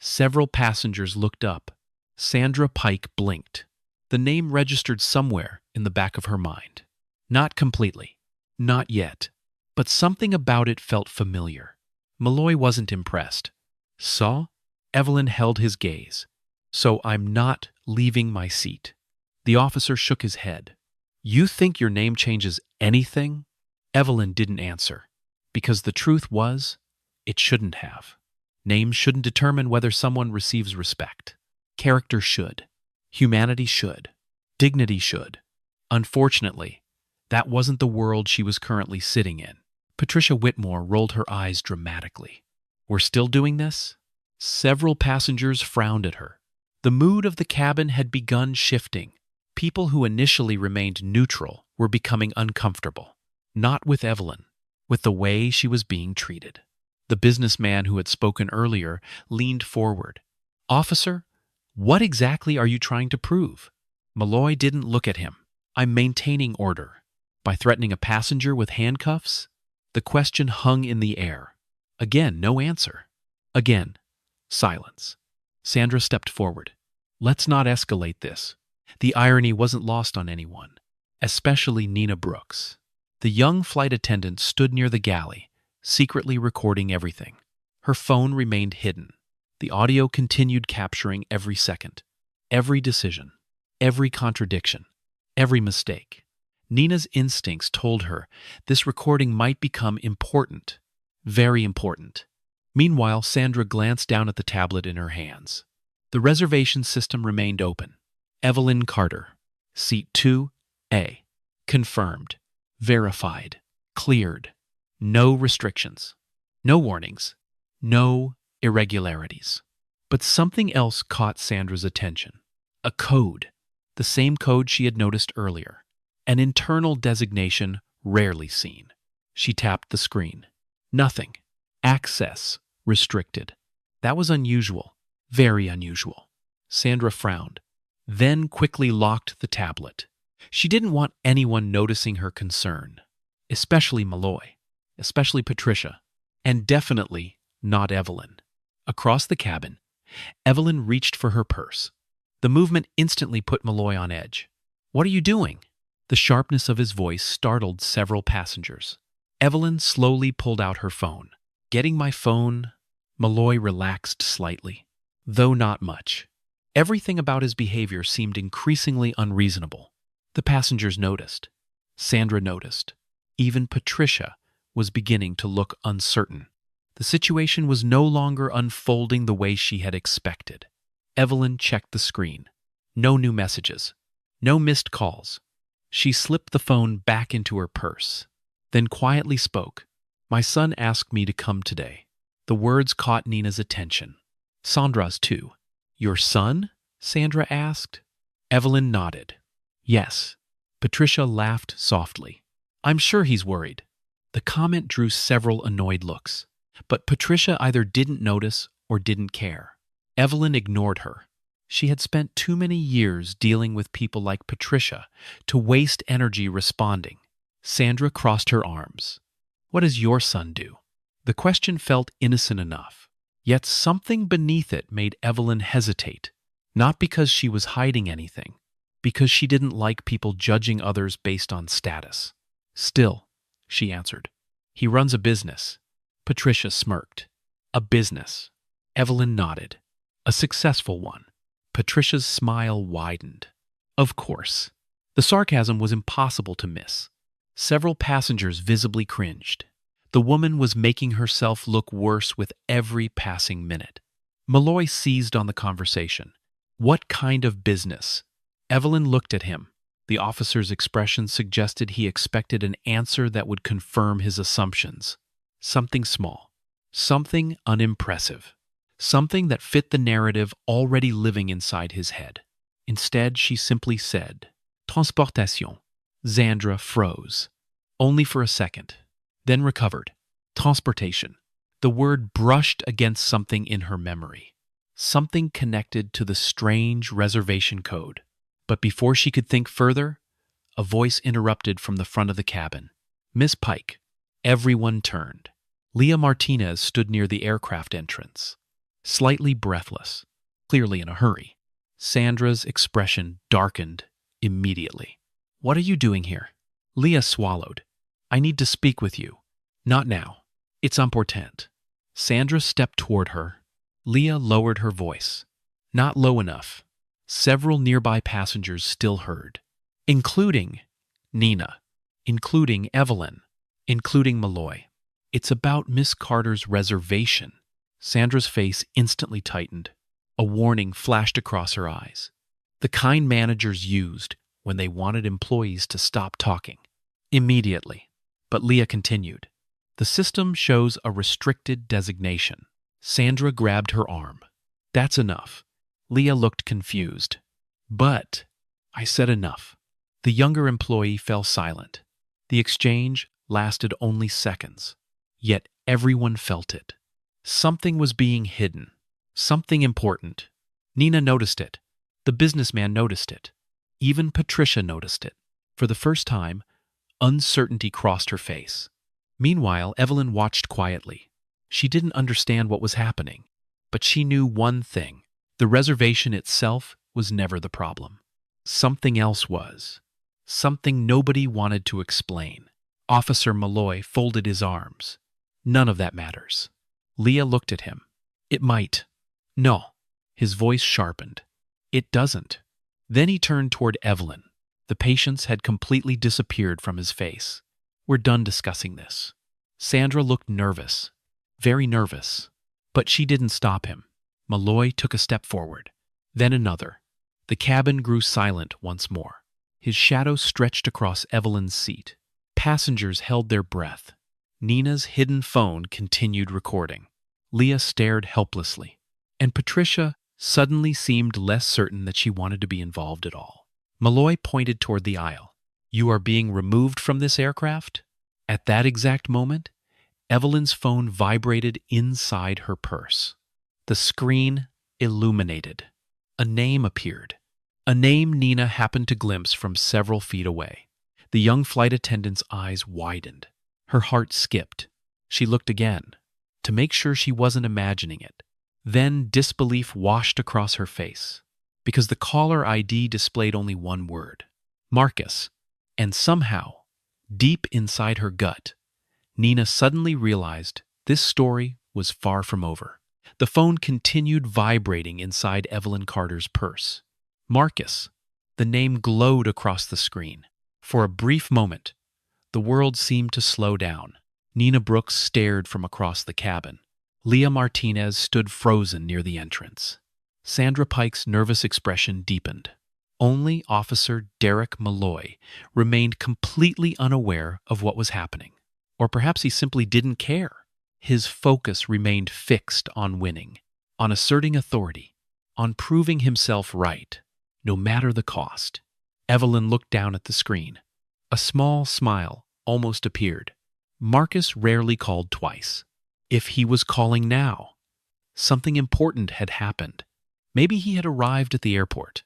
Several passengers looked up. Sandra Pike blinked. The name registered somewhere in the back of her mind. Not completely. Not yet. But something about it felt familiar. Malloy wasn't impressed. Saw? Evelyn held his gaze. So I'm not leaving my seat. The officer shook his head. You think your name changes anything? Evelyn didn't answer. Because the truth was, it shouldn't have. Names shouldn't determine whether someone receives respect. Character should. Humanity should. Dignity should. Unfortunately, that wasn't the world she was currently sitting in. Patricia Whitmore rolled her eyes dramatically. We're still doing this? Several passengers frowned at her. The mood of the cabin had begun shifting. People who initially remained neutral were becoming uncomfortable. Not with Evelyn, with the way she was being treated. The businessman who had spoken earlier leaned forward. Officer, what exactly are you trying to prove? Malloy didn't look at him. I'm maintaining order. By threatening a passenger with handcuffs? The question hung in the air. Again, no answer. Again, silence. Sandra stepped forward. Let's not escalate this. The irony wasn't lost on anyone, especially Nina Brooks. The young flight attendant stood near the galley, secretly recording everything. Her phone remained hidden. The audio continued capturing every second, every decision, every contradiction, every mistake. Nina's instincts told her this recording might become important, very important. Meanwhile, Sandra glanced down at the tablet in her hands. The reservation system remained open. Evelyn Carter, Seat 2A. Confirmed. Verified. Cleared. No restrictions. No warnings. No irregularities. But something else caught Sandra's attention. A code. The same code she had noticed earlier. An internal designation rarely seen. She tapped the screen. Nothing. Access restricted. That was unusual. Very unusual. Sandra frowned, then quickly locked the tablet. She didn't want anyone noticing her concern, especially Malloy, especially Patricia, and definitely not Evelyn. Across the cabin, Evelyn reached for her purse. The movement instantly put Malloy on edge. What are you doing? The sharpness of his voice startled several passengers. Evelyn slowly pulled out her phone. Getting my phone? Malloy relaxed slightly, though not much. Everything about his behavior seemed increasingly unreasonable. The passengers noticed. Sandra noticed. Even Patricia was beginning to look uncertain. The situation was no longer unfolding the way she had expected. Evelyn checked the screen. No new messages. No missed calls. She slipped the phone back into her purse, then quietly spoke. My son asked me to come today. The words caught Nina's attention. Sandra's too. Your son? Sandra asked. Evelyn nodded. Yes. Patricia laughed softly. I'm sure he's worried. The comment drew several annoyed looks, but Patricia either didn't notice or didn't care. Evelyn ignored her. She had spent too many years dealing with people like Patricia to waste energy responding. Sandra crossed her arms. What does your son do? The question felt innocent enough, yet something beneath it made Evelyn hesitate, not because she was hiding anything, because she didn't like people judging others based on status. Still, she answered, he runs a business. Patricia smirked. A business. Evelyn nodded. A successful one. Patricia's smile widened. Of course. The sarcasm was impossible to miss. Several passengers visibly cringed. The woman was making herself look worse with every passing minute. Malloy seized on the conversation. What kind of business? Evelyn looked at him. The officer's expression suggested he expected an answer that would confirm his assumptions. Something small. Something unimpressive. Something that fit the narrative already living inside his head. Instead, she simply said, Transportation. Sandra froze. Only for a second. Then recovered. Transportation. The word brushed against something in her memory. Something connected to the strange reservation code. But before she could think further, a voice interrupted from the front of the cabin. Miss Pike. Everyone turned. Leah Martinez stood near the aircraft entrance, slightly breathless, clearly in a hurry. Sandra's expression darkened immediately. What are you doing here? Leah swallowed. I need to speak with you. Not now. It's important. Sandra stepped toward her. Leah lowered her voice. Not low enough. Several nearby passengers still heard, including Nina, including Evelyn, including Malloy. It's about Miss Carter's reservation. Sandra's face instantly tightened. A warning flashed across her eyes. The kind managers used when they wanted employees to stop talking. Immediately. But Leah continued. The system shows a restricted designation. Sandra grabbed her arm. That's enough. Leah looked confused. But, I said enough. The younger employee fell silent. The exchange lasted only seconds. Yet everyone felt it. Something was being hidden. Something important. Nina noticed it. The businessman noticed it. Even Patricia noticed it. For the first time, uncertainty crossed her face. Meanwhile, Evelyn watched quietly. She didn't understand what was happening, but she knew one thing. The reservation itself was never the problem. Something else was. Something nobody wanted to explain. Officer Malloy folded his arms. None of that matters. Leah looked at him. It might. No. His voice sharpened. It doesn't. Then he turned toward Evelyn. The patience had completely disappeared from his face. We're done discussing this. Sandra looked nervous. Very nervous. But she didn't stop him. Malloy took a step forward. Then another. The cabin grew silent once more. His shadow stretched across Evelyn's seat. Passengers held their breath. Nina's hidden phone continued recording. Leah stared helplessly. And Patricia suddenly seemed less certain that she wanted to be involved at all. Malloy pointed toward the aisle. You are being removed from this aircraft? At that exact moment, Evelyn's phone vibrated inside her purse. The screen illuminated. A name appeared. A name Nina happened to glimpse from several feet away. The young flight attendant's eyes widened. Her heart skipped. She looked again, to make sure she wasn't imagining it. Then disbelief washed across her face, because the caller ID displayed only one word, Marcus, and somehow, deep inside her gut, Nina suddenly realized this story was far from over. The phone continued vibrating inside Evelyn Carter's purse. Marcus. The name glowed across the screen. For a brief moment, the world seemed to slow down. Nina Brooks stared from across the cabin. Leah Martinez stood frozen near the entrance. Sandra Pike's nervous expression deepened. Only Officer Derek Malloy remained completely unaware of what was happening. Or perhaps he simply didn't care. His focus remained fixed on winning, on asserting authority, on proving himself right, no matter the cost. Evelyn looked down at the screen. A small smile almost appeared. Marcus rarely called twice. If he was calling now, something important had happened. Maybe he had arrived at the airport.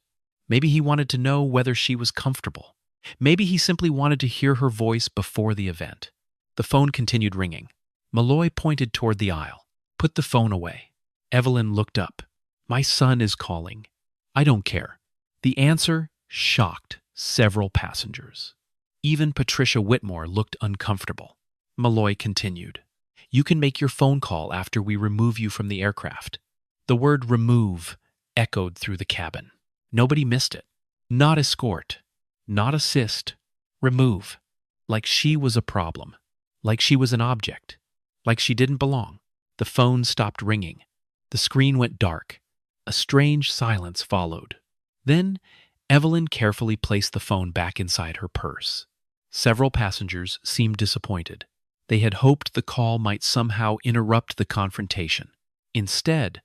Maybe he wanted to know whether she was comfortable. Maybe he simply wanted to hear her voice before the event. The phone continued ringing. Malloy pointed toward the aisle. Put the phone away. Evelyn looked up. My son is calling. I don't care. The answer shocked several passengers. Even Patricia Whitmore looked uncomfortable. Malloy continued. You can make your phone call after we remove you from the aircraft. The word remove echoed through the cabin. Nobody missed it. Not escort. Not assist. Remove. Like she was a problem. Like she was an object. Like she didn't belong. The phone stopped ringing. The screen went dark. A strange silence followed. Then, Evelyn carefully placed the phone back inside her purse. Several passengers seemed disappointed. They had hoped the call might somehow interrupt the confrontation. Instead,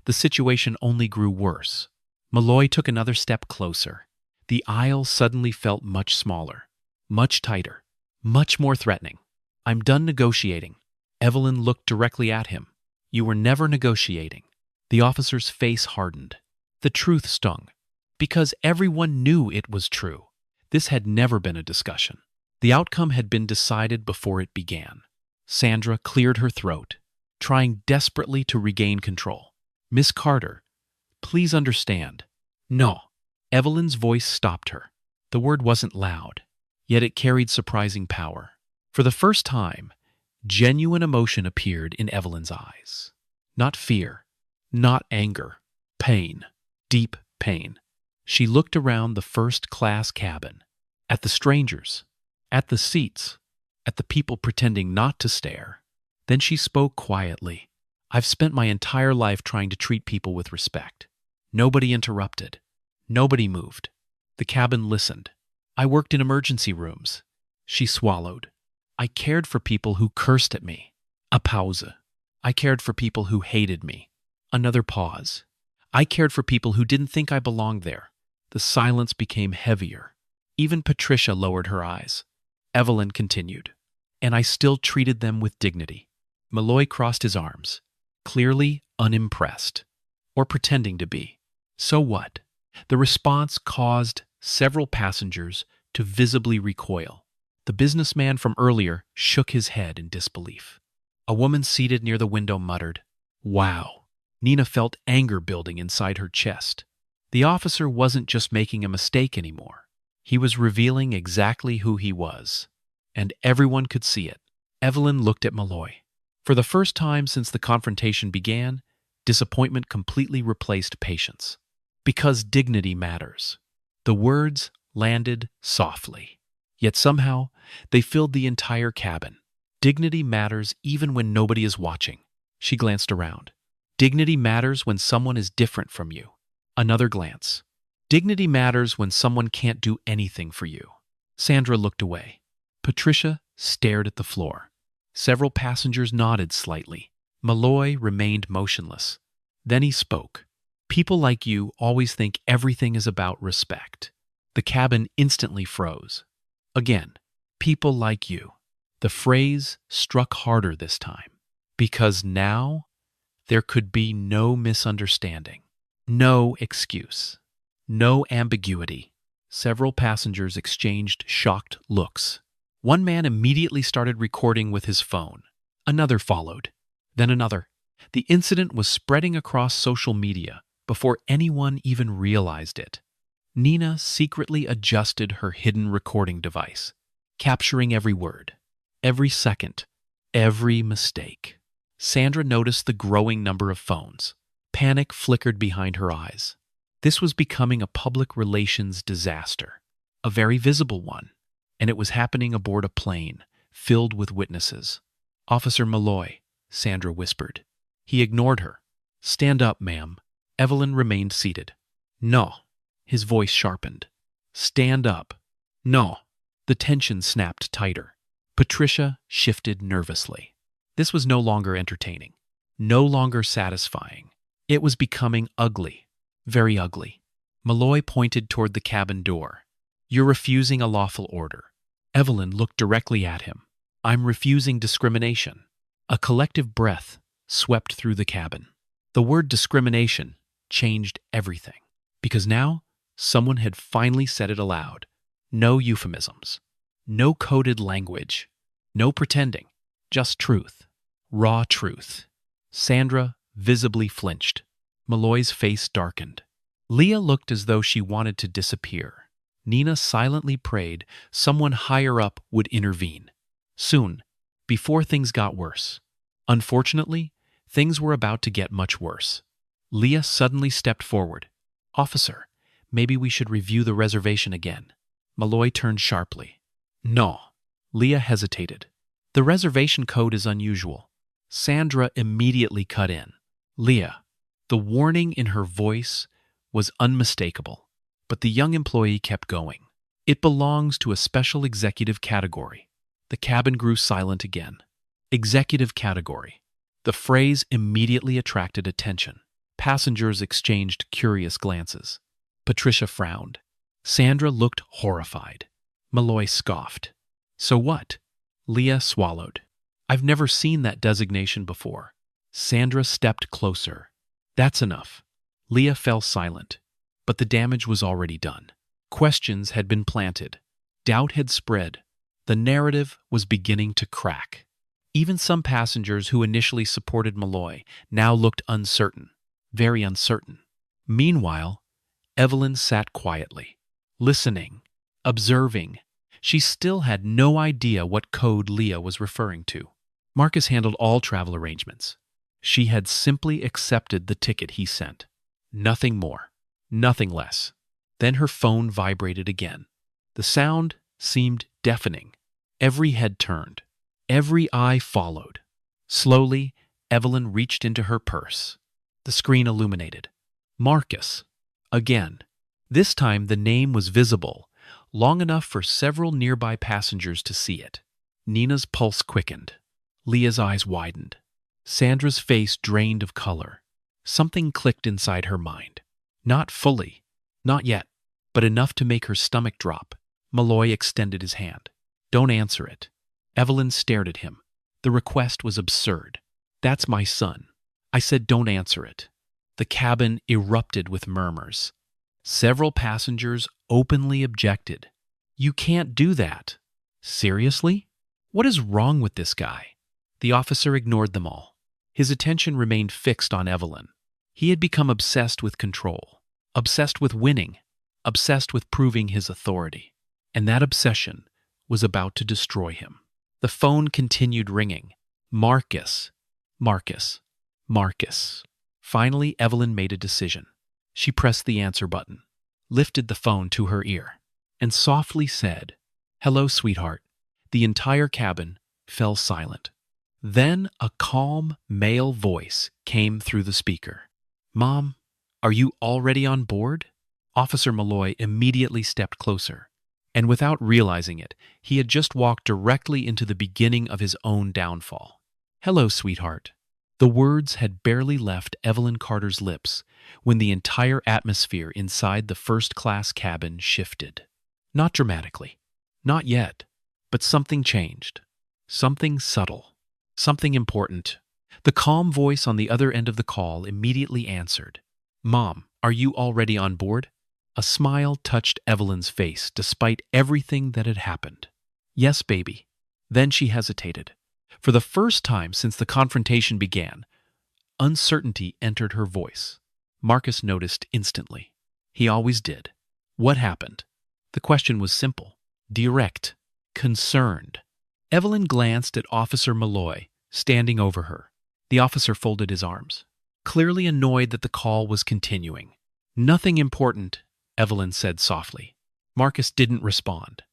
the situation only grew worse. Malloy took another step closer. The aisle suddenly felt much smaller, much tighter, much more threatening. I'm done negotiating. Evelyn looked directly at him. You were never negotiating. The officer's face hardened. The truth stung. Because everyone knew it was true. This had never been a discussion. The outcome had been decided before it began. Sandra cleared her throat, trying desperately to regain control. Miss Carter, please understand. No. Evelyn's voice stopped her. The word wasn't loud, yet it carried surprising power. For the first time, Genuine emotion appeared in Evelyn's eyes. Not fear, not anger, pain, deep pain. She looked around the first-class cabin, at the strangers, at the seats, at the people pretending not to stare. Then she spoke quietly. I've spent my entire life trying to treat people with respect. Nobody interrupted. Nobody moved. The cabin listened. I worked in emergency rooms. She swallowed. I cared for people who cursed at me. A pause. I cared for people who hated me. Another pause. I cared for people who didn't think I belonged there. The silence became heavier. Even Patricia lowered her eyes. Evelyn continued. And I still treated them with dignity. Malloy crossed his arms, clearly unimpressed, or pretending to be. So what? The response caused several passengers to visibly recoil. The businessman from earlier shook his head in disbelief. A woman seated near the window muttered, "Wow." Nina felt anger building inside her chest. The officer wasn't just making a mistake anymore. He was revealing exactly who he was. And everyone could see it. Evelyn looked at Malloy. For the first time since the confrontation began, disappointment completely replaced patience. Because dignity matters. The words landed softly. Yet somehow, they filled the entire cabin. Dignity matters even when nobody is watching. She glanced around. Dignity matters when someone is different from you. Another glance. Dignity matters when someone can't do anything for you. Sandra looked away. Patricia stared at the floor. Several passengers nodded slightly. Malloy remained motionless. Then he spoke. People like you always think everything is about respect. The cabin instantly froze. Again, people like you. The phrase struck harder this time. Because now, there could be no misunderstanding. No excuse. No ambiguity. Several passengers exchanged shocked looks. One man immediately started recording with his phone. Another followed. Then another. The incident was spreading across social media before anyone even realized it. Nina secretly adjusted her hidden recording device, capturing every word, every second, every mistake. Sandra noticed the growing number of phones. Panic flickered behind her eyes. This was becoming a public relations disaster, a very visible one, and it was happening aboard a plane filled with witnesses. Officer Malloy, Sandra whispered. He ignored her. Stand up, ma'am. Evelyn remained seated. No. His voice sharpened. Stand up. No. The tension snapped tighter. Patricia shifted nervously. This was no longer entertaining, no longer satisfying. It was becoming ugly, very ugly. Malloy pointed toward the cabin door. You're refusing a lawful order. Evelyn looked directly at him. I'm refusing discrimination. A collective breath swept through the cabin. The word discrimination changed everything. Because now, someone had finally said it aloud. No euphemisms. No coded language. No pretending. Just truth. Raw truth. Sandra visibly flinched. Malloy's face darkened. Leah looked as though she wanted to disappear. Nina silently prayed someone higher up would intervene. Soon, before things got worse. Unfortunately, things were about to get much worse. Leah suddenly stepped forward. Officer, maybe we should review the reservation again. Malloy turned sharply. No. Leah hesitated. The reservation code is unusual. Sandra immediately cut in. Leah. The warning in her voice was unmistakable, but the young employee kept going. It belongs to a special executive category. The cabin grew silent again. Executive category. The phrase immediately attracted attention. Passengers exchanged curious glances. Patricia frowned. Sandra looked horrified. Malloy scoffed. So what? Leah swallowed. I've never seen that designation before. Sandra stepped closer. That's enough. Leah fell silent, but the damage was already done. Questions had been planted. Doubt had spread. The narrative was beginning to crack. Even some passengers who initially supported Malloy now looked uncertain, very uncertain. Meanwhile, Evelyn sat quietly, listening, observing. She still had no idea what code Leah was referring to. Marcus handled all travel arrangements. She had simply accepted the ticket he sent. Nothing more, nothing less. Then her phone vibrated again. The sound seemed deafening. Every head turned. Every eye followed. Slowly, Evelyn reached into her purse. The screen illuminated. Marcus. Again. This time the name was visible, long enough for several nearby passengers to see it. Nina's pulse quickened. Leah's eyes widened. Sandra's face drained of color. Something clicked inside her mind. Not fully. Not yet. But enough to make her stomach drop. Malloy extended his hand. Don't answer it. Evelyn stared at him. The request was absurd. That's my son. I said don't answer it. The cabin erupted with murmurs. Several passengers openly objected. You can't do that. Seriously? What is wrong with this guy? The officer ignored them all. His attention remained fixed on Evelyn. He had become obsessed with control, obsessed with winning, obsessed with proving his authority. And that obsession was about to destroy him. The phone continued ringing. Marcus. Marcus. Marcus. Finally, Evelyn made a decision. She pressed the answer button, lifted the phone to her ear, and softly said, "Hello, sweetheart." The entire cabin fell silent. Then a calm male voice came through the speaker. "Mom, are you already on board?" Officer Malloy immediately stepped closer, and without realizing it, he had just walked directly into the beginning of his own downfall. "Hello, sweetheart." The words had barely left Evelyn Carter's lips when the entire atmosphere inside the first-class cabin shifted. Not dramatically. Not yet. But something changed. Something subtle. Something important. The calm voice on the other end of the call immediately answered. "Mom, are you already on board?" A smile touched Evelyn's face despite everything that had happened. "Yes, baby." Then she hesitated. For the first time since the confrontation began, uncertainty entered her voice. Marcus noticed instantly. He always did. What happened? The question was simple, direct, concerned. Evelyn glanced at Officer Malloy, standing over her. The officer folded his arms, clearly annoyed that the call was continuing. "Nothing important," Evelyn said softly. Marcus didn't respond.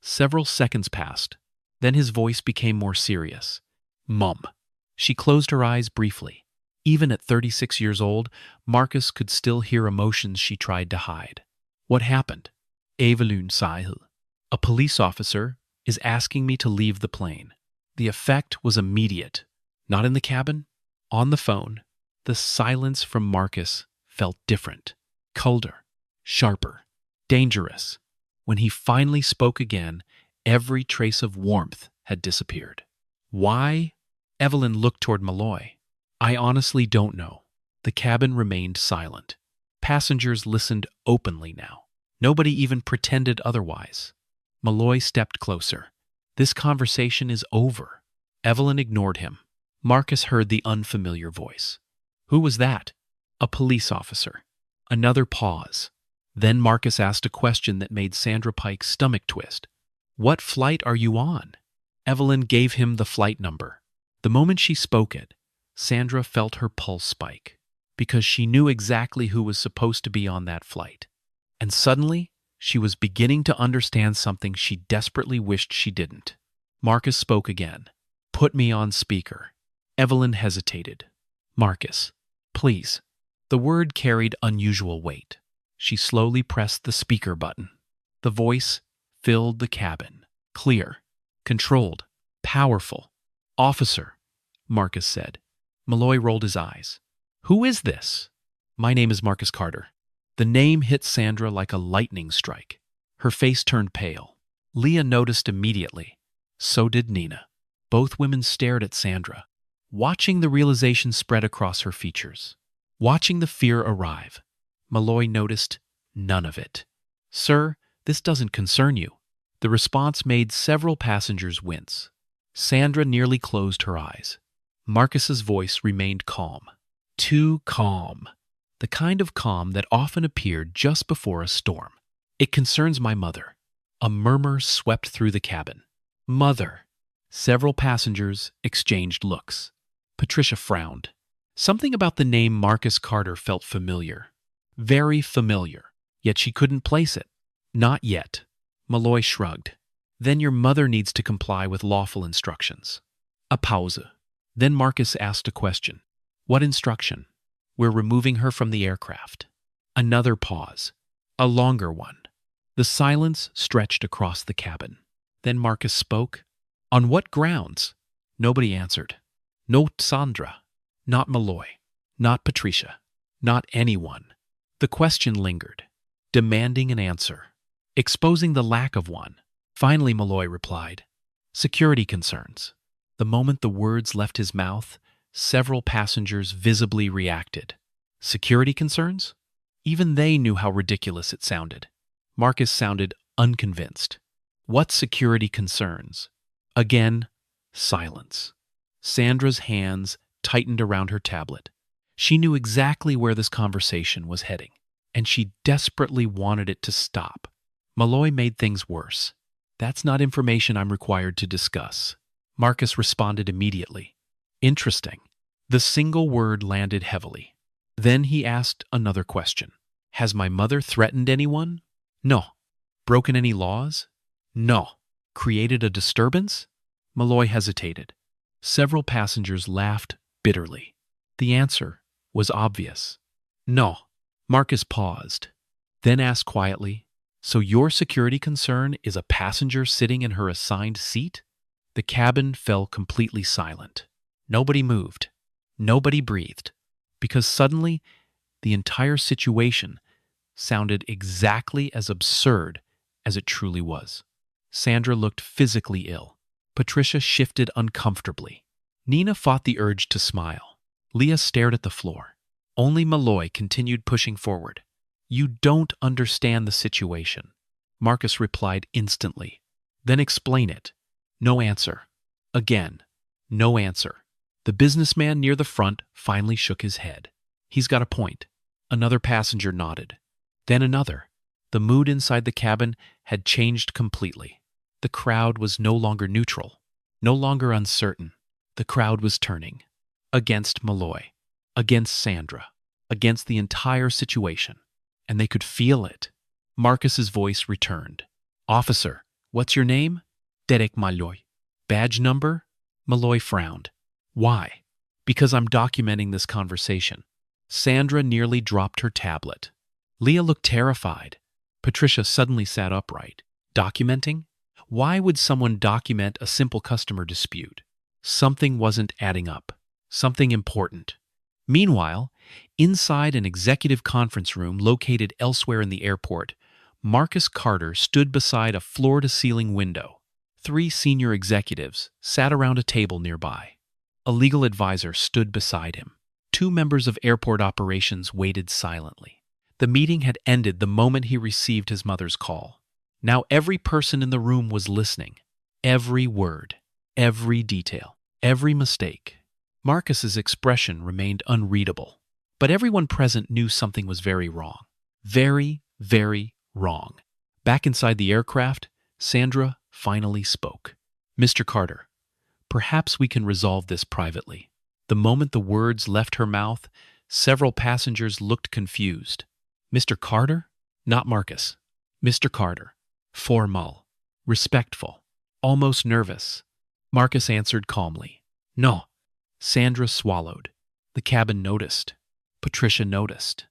Several seconds passed. Then his voice became more serious. "Mum." She closed her eyes briefly. Even at 36 years old, Marcus could still hear emotions she tried to hide. "What happened?" "Evelyn Sahil. A police officer is asking me to leave the plane." The effect was immediate. Not in the cabin, on the phone. The silence from Marcus felt different, colder, sharper, dangerous. When he finally spoke again, every trace of warmth had disappeared. "Why?" Evelyn looked toward Malloy. "I honestly don't know." The cabin remained silent. Passengers listened openly now. Nobody even pretended otherwise. Malloy stepped closer. "This conversation is over." Evelyn ignored him. Marcus heard the unfamiliar voice. "Who was that?" "A police officer." Another pause. Then Marcus asked a question that made Sandra Pike's stomach twist. "What flight are you on?" Evelyn gave him the flight number. The moment she spoke it, Sandra felt her pulse spike, because she knew exactly who was supposed to be on that flight. And suddenly, she was beginning to understand something she desperately wished she didn't. Marcus spoke again. "Put me on speaker." Evelyn hesitated. "Marcus, please." The word carried unusual weight. She slowly pressed the speaker button. The voice filled the cabin. Clear, controlled, powerful. "Officer," Marcus said. Malloy rolled his eyes. "Who is this?" "My name is Marcus Carter." The name hit Sandra like a lightning strike. Her face turned pale. Leah noticed immediately. So did Nina. Both women stared at Sandra, watching the realization spread across her features. Watching the fear arrive, Malloy noticed none of it. "Sir, this doesn't concern you." The response made several passengers wince. Sandra nearly closed her eyes. Marcus's voice remained calm. Too calm. The kind of calm that often appeared just before a storm. "It concerns my mother." A murmur swept through the cabin. "Mother." Several passengers exchanged looks. Patricia frowned. Something about the name Marcus Carter felt familiar. Very familiar. Yet she couldn't place it. Not yet. Malloy shrugged. Then your mother needs to comply with lawful instructions. A pause. Then Marcus asked a question. What instruction? We're removing her from the aircraft. Another pause. A longer one. The silence stretched across the cabin. Then Marcus spoke. On what grounds? Nobody answered. No Sandra. Not Malloy. Not Patricia. Not anyone. The question lingered, demanding an answer, exposing the lack of one. Finally, Malloy replied, security concerns. The moment the words left his mouth, several passengers visibly reacted. Security concerns? Even they knew how ridiculous it sounded. Marcus sounded unconvinced. What security concerns? Again, silence. Sandra's hands tightened around her tablet. She knew exactly where this conversation was heading, and she desperately wanted it to stop. Malloy made things worse. That's not information I'm required to discuss. Marcus responded immediately. Interesting. The single word landed heavily. Then he asked another question. Has my mother threatened anyone? No. Broken any laws? No. Created a disturbance? Malloy hesitated. Several passengers laughed bitterly. The answer was obvious. No. Marcus paused, then asked quietly, so your security concern is a passenger sitting in her assigned seat? The cabin fell completely silent. Nobody moved. Nobody breathed. Because suddenly, the entire situation sounded exactly as absurd as it truly was. Sandra looked physically ill. Patricia shifted uncomfortably. Nina fought the urge to smile. Leah stared at the floor. Only Malloy continued pushing forward. You don't understand the situation. Marcus replied instantly. Then explain it. No answer. Again, no answer. The businessman near the front finally shook his head. He's got a point. Another passenger nodded. Then another. The mood inside the cabin had changed completely. The crowd was no longer neutral, no longer uncertain. The crowd was turning. Against Malloy. Against Sandra. Against the entire situation. And they could feel it. Marcus's voice returned. Officer, what's your name? Derek Malloy. Badge number? Malloy frowned. Why? Because I'm documenting this conversation. Sandra nearly dropped her tablet. Leah looked terrified. Patricia suddenly sat upright. Documenting? Why would someone document a simple customer dispute? Something wasn't adding up. Something important. Meanwhile, inside an executive conference room located elsewhere in the airport, Marcus Carter stood beside a floor-to-ceiling window. 3 senior executives sat around a table nearby. A legal advisor stood beside him. 2 members of airport operations waited silently. The meeting had ended the moment he received his mother's call. Now every person in the room was listening. Every word, every detail, every mistake. Marcus's expression remained unreadable, but everyone present knew something was very wrong. Very, very wrong. Back inside the aircraft, Sandra finally spoke. Mr. Carter, perhaps we can resolve this privately. The moment the words left her mouth, several passengers looked confused. Mr. Carter? Not Marcus. Mr. Carter. Formal. Respectful. Almost nervous. Marcus answered calmly. No. Sandra swallowed. The cabin noticed. Patricia noticed.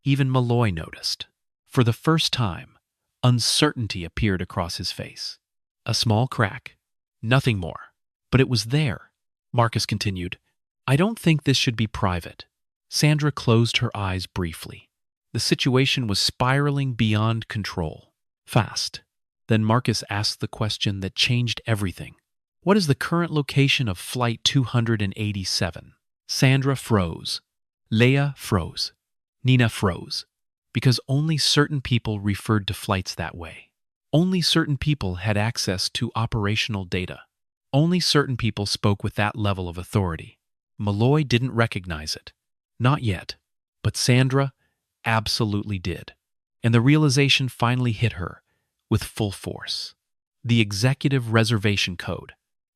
Even Malloy noticed. For the first time, uncertainty appeared across his face. A small crack. Nothing more. But it was there. Marcus continued. I don't think this should be private. Sandra closed her eyes briefly. The situation was spiraling beyond control. Fast. Then Marcus asked the question that changed everything. What is the current location of Flight 287? Sandra froze. Leah froze. Nina froze. Because only certain people referred to flights that way. Only certain people had access to operational data. Only certain people spoke with that level of authority. Malloy didn't recognize it. Not yet. But Sandra absolutely did. And the realization finally hit her with full force. The executive reservation code.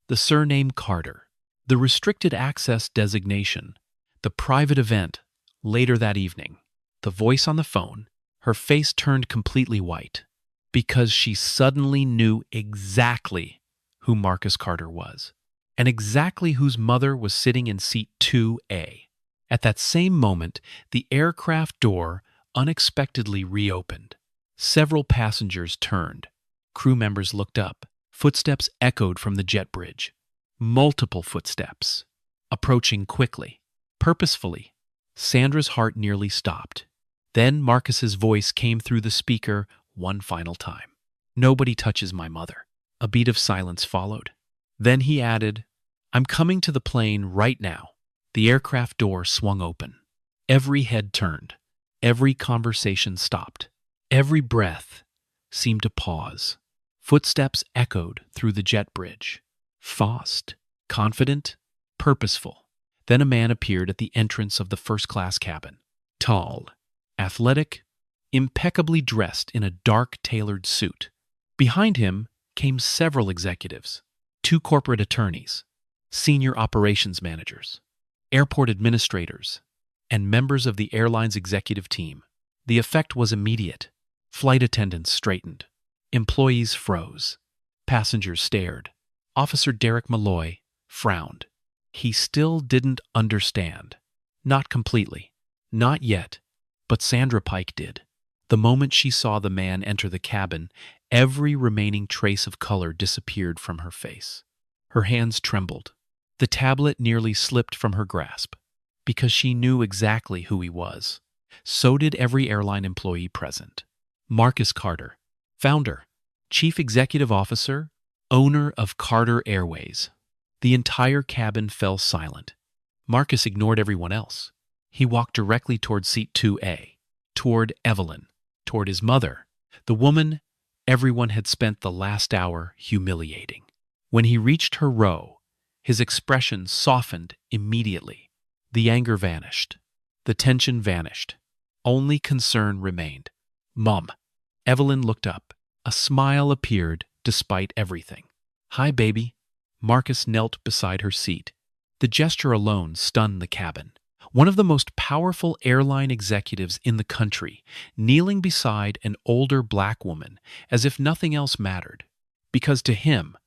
the surname Carter, the restricted access designation, the private event later that evening, the voice on the phone, her face turned completely white because she suddenly knew exactly who Marcus Carter was and exactly whose mother was sitting in seat 2A. At that same moment, the aircraft door unexpectedly reopened. Several passengers turned. Crew members looked up. Footsteps echoed from the jet bridge. Multiple footsteps. Approaching quickly, purposefully. Sandra's heart nearly stopped. Then Marcus's voice came through the speaker one final time. "Nobody touches my mother." A beat of silence followed. Then he added, "I'm coming to the plane right now." The aircraft door swung open. Every head turned. Every conversation stopped. Every breath seemed to pause. Footsteps echoed through the jet bridge. Fast, confident, purposeful. Then a man appeared at the entrance of the first-class cabin. Tall, athletic, impeccably dressed in a dark tailored suit. Behind him came several executives, 2 corporate attorneys, senior operations managers, airport administrators, and members of the airline's executive team. The effect was immediate. Flight attendants straightened. Employees froze. Passengers stared. Officer Derek Malloy frowned. He still didn't understand. Not completely. Not yet. But Sandra Pike did. The moment she saw the man enter the cabin, every remaining trace of color disappeared from her face. Her hands trembled. The tablet nearly slipped from her grasp. Because she knew exactly who he was. So did every airline employee present. Marcus Carter, founder, chief executive officer, owner of Carter Airways. The entire cabin fell silent. Marcus ignored everyone else. He walked directly toward seat 2A, toward Evelyn, toward his mother, the woman everyone had spent the last hour humiliating. When he reached her row, his expression softened immediately. The anger vanished. The tension vanished. Only concern remained. "Mom." Evelyn looked up. A smile appeared despite everything. "Hi, baby." Marcus knelt beside her seat. The gesture alone stunned the cabin. One of the most powerful airline executives in the country, kneeling beside an older black woman as if nothing else mattered. Because to him,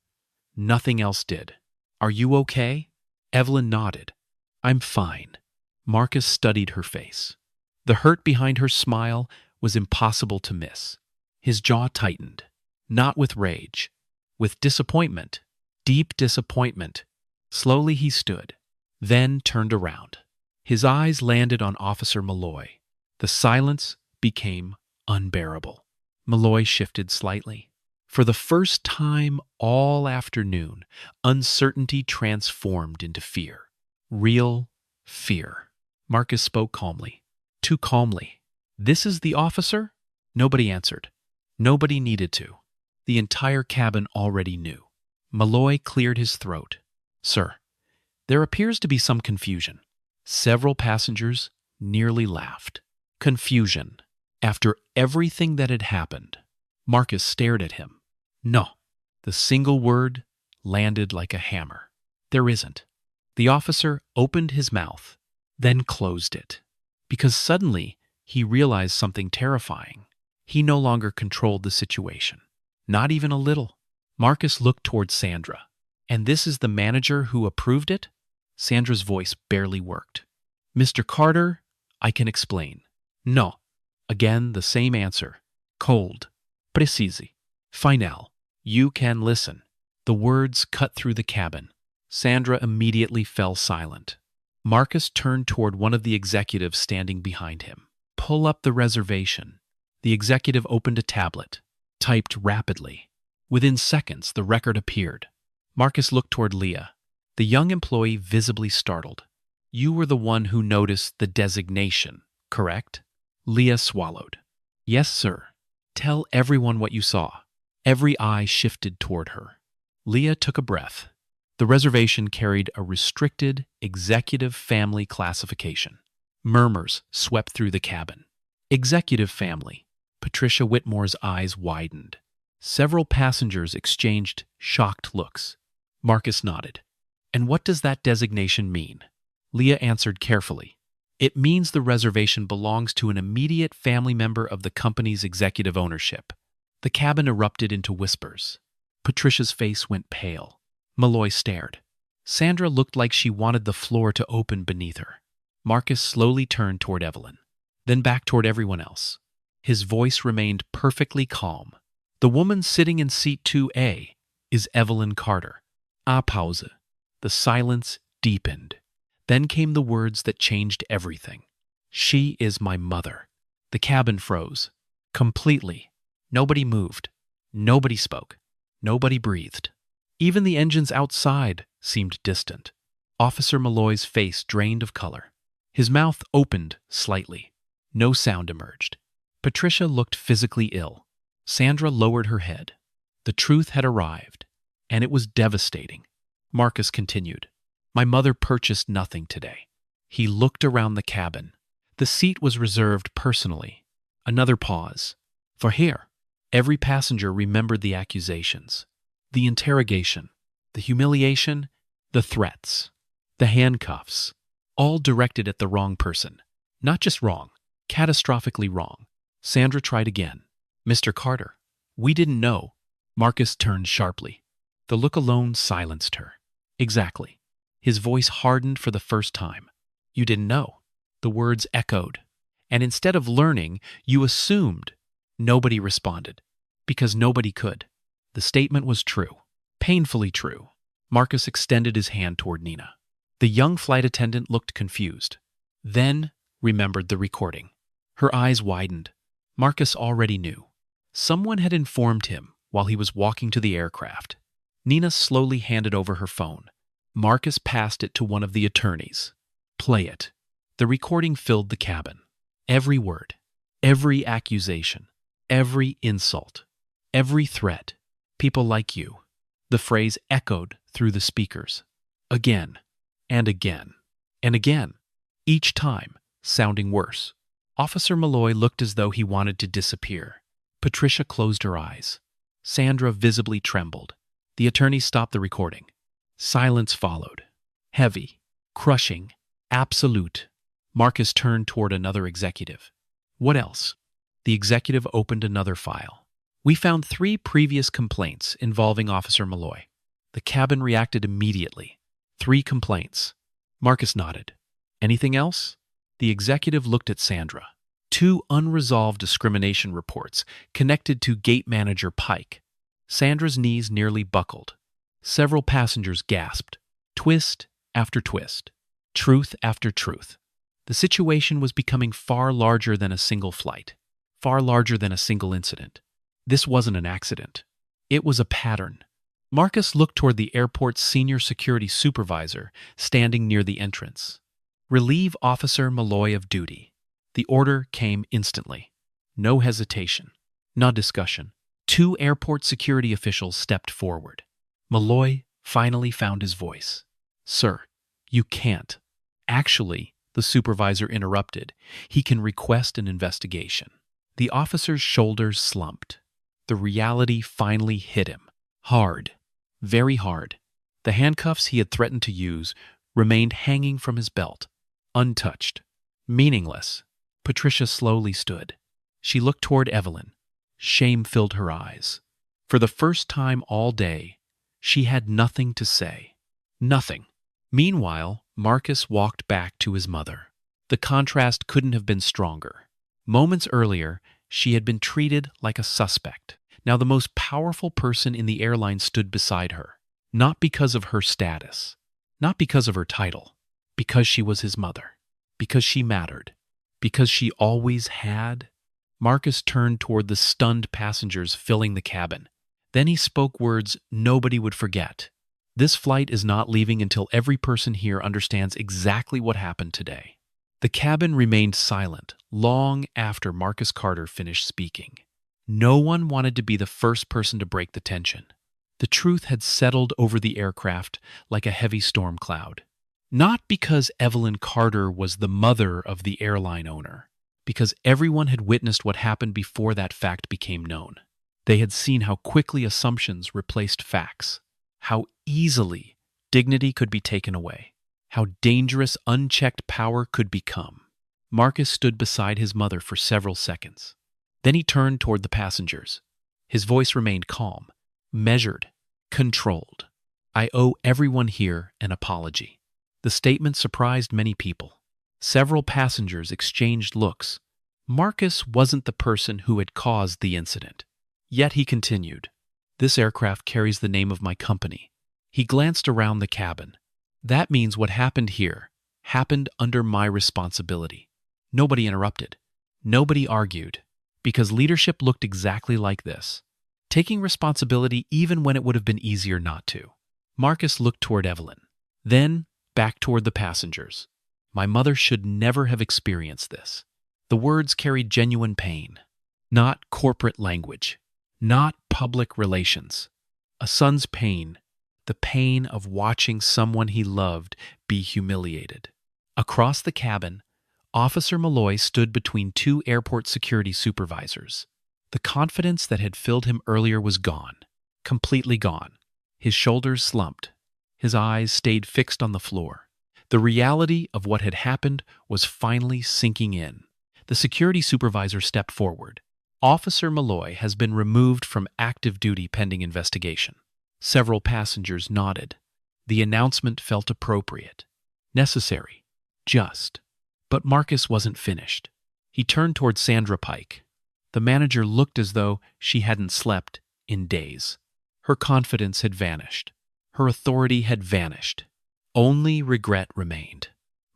nothing else did. "Are you okay?" Evelyn nodded. "I'm fine." Marcus studied her face. The hurt behind her smile was impossible to miss. His jaw tightened, not with rage, with disappointment, deep disappointment. Slowly he stood, then turned around. His eyes landed on Officer Malloy. The silence became unbearable. Malloy shifted slightly. For the first time all afternoon, uncertainty transformed into fear. Real fear. Marcus spoke calmly. Too calmly. "This is the officer?" Nobody answered. Nobody needed to. The entire cabin already knew. Malloy cleared his throat. "Sir, there appears to be some confusion." Several passengers nearly laughed. Confusion. After everything that had happened, Marcus stared at him. "No." The single word landed like a hammer. "There isn't." The officer opened his mouth, then closed it. Because suddenly he realized something terrifying. He no longer controlled the situation. Not even a little. Marcus looked toward Sandra. "And this is the manager who approved it?" Sandra's voice barely worked. "Mr. Carter, I can explain." "No." Again the same answer. Cold. Precisi. "Final. You can listen." The words cut through the cabin. Sandra immediately fell silent. Marcus turned toward one of the executives standing behind him. "Pull up the reservation." The executive opened a tablet, typed rapidly. Within seconds, the record appeared. Marcus looked toward Leah, the young employee visibly startled. "You were the one who noticed the designation, correct?" Leah swallowed. "Yes, sir." "Tell everyone what you saw." Every eye shifted toward her. Leah took a breath. The reservation carried a restricted executive family classification. Murmurs swept through the cabin. Executive family. Patricia Whitmore's eyes widened. Several passengers exchanged shocked looks. Marcus nodded. And what does that designation mean? Leah answered carefully. It means the reservation belongs to an immediate family member of the company's executive ownership. The cabin erupted into whispers. Patricia's face went pale. Malloy stared. Sandra looked like she wanted the floor to open beneath her. Marcus slowly turned toward Evelyn, then back toward everyone else. His voice remained perfectly calm. The woman sitting in seat 2A is Evelyn Carter. A pause. The silence deepened. Then came the words that changed everything. She is my mother. The cabin froze. Completely. Nobody moved. Nobody spoke. Nobody breathed. Even the engines outside seemed distant. Officer Malloy's face drained of color. His mouth opened slightly. No sound emerged. Patricia looked physically ill. Sandra lowered her head. The truth had arrived, and it was devastating. Marcus continued. My mother purchased nothing today. He looked around the cabin. The seat was reserved personally. Another pause. For here, every passenger remembered the accusations, the interrogation, the humiliation, the threats, the handcuffs, all directed at the wrong person. Not just wrong, catastrophically wrong. Sandra tried again. Mr. Carter, we didn't know. Marcus turned sharply. The look alone silenced her. Exactly. His voice hardened for the first time. You didn't know. The words echoed. And instead of learning, you assumed. Nobody responded. Because nobody could. The statement was true. Painfully true. Marcus extended his hand toward Nina. The young flight attendant looked confused. Then remembered the recording. Her eyes widened. Marcus already knew. Someone had informed him while he was walking to the aircraft. Nina slowly handed over her phone. Marcus passed it to one of the attorneys. Play it. The recording filled the cabin. Every word, every accusation, every insult, every threat. People like you. The phrase echoed through the speakers. Again, and again, and again. Each time, sounding worse. Officer Malloy looked as though he wanted to disappear. Patricia closed her eyes. Sandra visibly trembled. The attorney stopped the recording. Silence followed. Heavy, crushing, absolute. Marcus turned toward another executive. What else? The executive opened another file. We found 3 previous complaints involving Officer Malloy. The cabin reacted immediately. 3 complaints. Marcus nodded. Anything else? The executive looked at Sandra. 2 unresolved discrimination reports connected to gate manager Pike. Sandra's knees nearly buckled. Several passengers gasped. Twist after twist. Truth after truth. The situation was becoming far larger than a single flight. Far larger than a single incident. This wasn't an accident. It was a pattern. Marcus looked toward the airport's senior security supervisor standing near the entrance. Relieve Officer Malloy of duty. The order came instantly. No hesitation. No discussion. 2 airport security officials stepped forward. Malloy finally found his voice. Sir, you can't. Actually, the supervisor interrupted. He can request an investigation. The officer's shoulders slumped. The reality finally hit him. Hard. Very hard. The handcuffs he had threatened to use remained hanging from his belt. Untouched. Meaningless. Patricia slowly stood. She looked toward Evelyn. Shame filled her eyes. For the first time all day, she had nothing to say. Nothing. Meanwhile, Marcus walked back to his mother. The contrast couldn't have been stronger. Moments earlier, she had been treated like a suspect. Now the most powerful person in the airline stood beside her. Not because of her status. Not because of her title. Because she was his mother. Because she mattered. Because she always had. Marcus turned toward the stunned passengers filling the cabin. Then he spoke words nobody would forget. This flight is not leaving until every person here understands exactly what happened today. The cabin remained silent long after Marcus Carter finished speaking. No one wanted to be the first person to break the tension. The truth had settled over the aircraft like a heavy storm cloud. Not because Evelyn Carter was the mother of the airline owner, because everyone had witnessed what happened before that fact became known. They had seen how quickly assumptions replaced facts, how easily dignity could be taken away, how dangerous unchecked power could become. Marcus stood beside his mother for several seconds. Then he turned toward the passengers. His voice remained calm, measured, controlled. I owe everyone here an apology. The statement surprised many people. Several passengers exchanged looks. Marcus wasn't the person who had caused the incident. Yet he continued, "This aircraft carries the name of my company." He glanced around the cabin. "That means what happened here happened under my responsibility." Nobody interrupted. Nobody argued, because leadership looked exactly like this, taking responsibility even when it would have been easier not to. Marcus looked toward Evelyn, then back toward the passengers. My mother should never have experienced this. The words carried genuine pain, not corporate language, not public relations. A son's pain, the pain of watching someone he loved be humiliated. Across the cabin, Officer Malloy stood between two airport security supervisors. The confidence that had filled him earlier was gone, completely gone. His shoulders slumped. His eyes stayed fixed on the floor. The reality of what had happened was finally sinking in. The security supervisor stepped forward. "Officer Malloy has been removed from active duty pending investigation." Several passengers nodded. The announcement felt appropriate, necessary, just. But Marcus wasn't finished. He turned toward Sandra Pike. The manager looked as though she hadn't slept in days. Her confidence had vanished. Her authority had vanished. Only regret remained.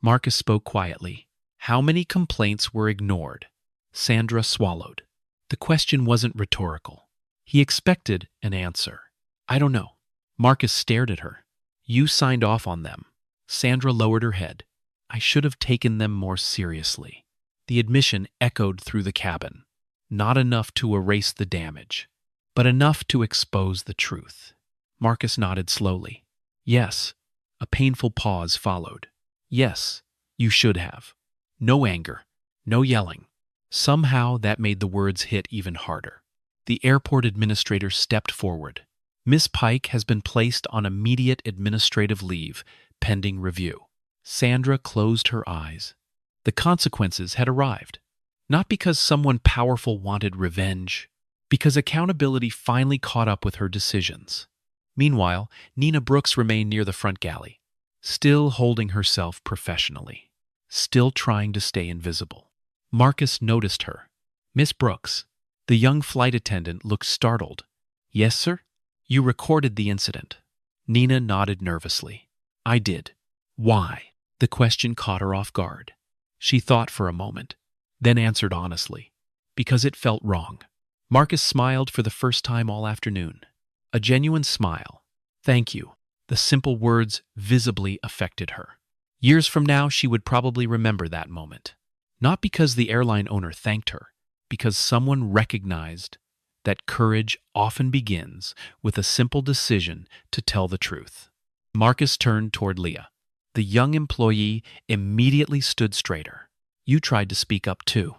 Marcus spoke quietly. How many complaints were ignored? Sandra swallowed. The question wasn't rhetorical. He expected an answer. "I don't know." Marcus stared at her. "You signed off on them." Sandra lowered her head. "I should have taken them more seriously." The admission echoed through the cabin. Not enough to erase the damage, but enough to expose the truth. Marcus nodded slowly. "Yes." A painful pause followed. "Yes, you should have." No anger, no yelling. Somehow that made the words hit even harder. The airport administrator stepped forward. "Miss Pike has been placed on immediate administrative leave, pending review." Sandra closed her eyes. The consequences had arrived. Not because someone powerful wanted revenge, because accountability finally caught up with her decisions. Meanwhile, Nina Brooks remained near the front galley, still holding herself professionally, still trying to stay invisible. Marcus noticed her. "Miss Brooks." The young flight attendant looked startled. "Yes, sir?" "You recorded the incident." Nina nodded nervously. "I did." "Why?" The question caught her off guard. She thought for a moment, then answered honestly. "Because it felt wrong." Marcus smiled for the first time all afternoon. A genuine smile. "Thank you." The simple words visibly affected her. Years from now, she would probably remember that moment. Not because the airline owner thanked her, because someone recognized that courage often begins with a simple decision to tell the truth. Marcus turned toward Leah. The young employee immediately stood straighter. "You tried to speak up too."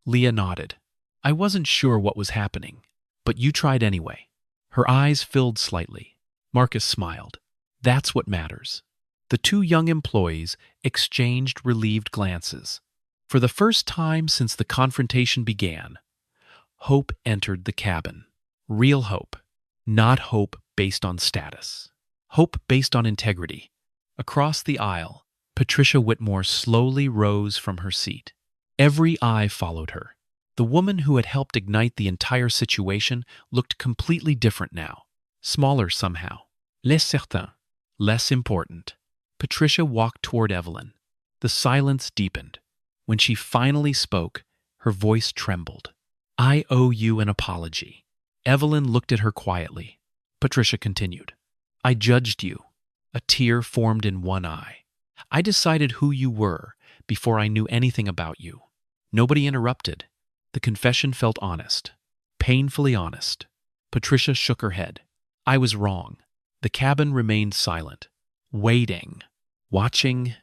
Leah nodded. "I wasn't sure what was happening, but you tried anyway." Her eyes filled slightly. Marcus smiled. "That's what matters." The two young employees exchanged relieved glances. For the first time since the confrontation began, hope entered the cabin. Real hope, not hope based on status. Hope based on integrity. Across the aisle, Patricia Whitmore slowly rose from her seat. Every eye followed her. The woman who had helped ignite the entire situation looked completely different now. Smaller somehow. Less certain. Less important. Patricia walked toward Evelyn. The silence deepened. When she finally spoke, her voice trembled. "I owe you an apology." Evelyn looked at her quietly. Patricia continued. "I judged you." A tear formed in one eye. "I decided who you were before I knew anything about you." Nobody interrupted. The confession felt honest. Painfully honest. Patricia shook her head. "I was wrong." The cabin remained silent. Waiting. Watching.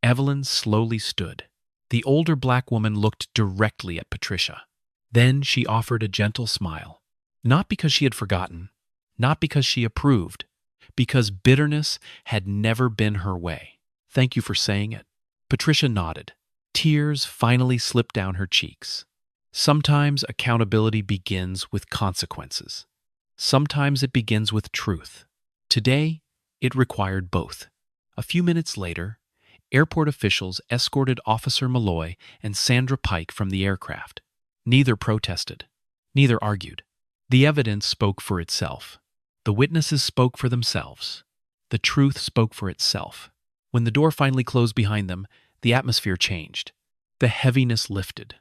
Evelyn slowly stood. The older black woman looked directly at Patricia. Then she offered a gentle smile. Not because she had forgotten. Not because she approved. because bitterness had never been her way. Thank you for saying it. Patricia nodded. Tears finally slipped down her cheeks. Sometimes accountability begins with consequences. Sometimes it begins with truth. Today, it required both. A few minutes later, airport officials escorted Officer Malloy and Sandra Pike from the aircraft. Neither protested. Neither argued. The evidence spoke for itself. The witnesses spoke for themselves. The truth spoke for itself. When the door finally closed behind them, the atmosphere changed. The heaviness lifted.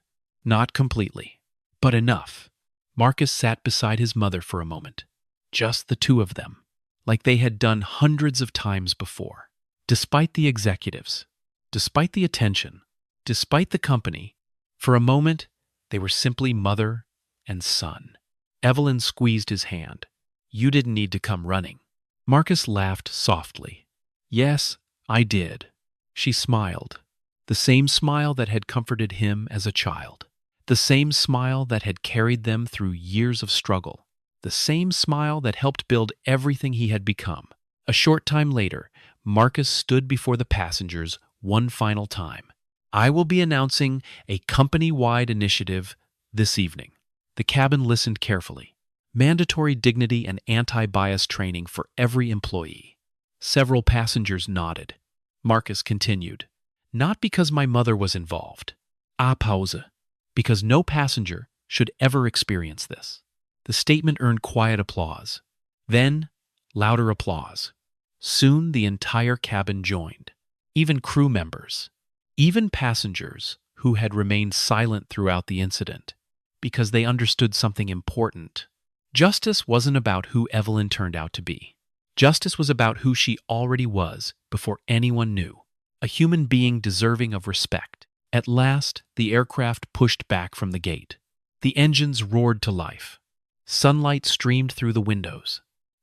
Not completely, but enough. Marcus sat beside his mother for a moment. Just the two of them, like they had done hundreds of times before. Despite the executives, despite the attention, despite the company, for a moment, they were simply mother and son. Evelyn squeezed his hand. You didn't need to come running. Marcus laughed softly. Yes, I did. She smiled. The same smile that had comforted him as a child. The same smile that had carried them through years of struggle. The same smile that helped build everything he had become. A short time later, Marcus stood before the passengers one final time. I will be announcing a company-wide initiative this evening. The cabin listened carefully. Mandatory dignity and anti-bias training for every employee. Several passengers nodded. Marcus continued. Not because my mother was involved. Pause. Because no passenger should ever experience this. The statement earned quiet applause. Then, louder applause. Soon the entire cabin joined. Even crew members. Even passengers who had remained silent throughout the incident. Because they understood something important. Justice wasn't about who Evelyn turned out to be. Justice was about who she already was before anyone knew. A human being deserving of respect. At last, the aircraft pushed back from the gate. The engines roared to life. Sunlight streamed through the windows.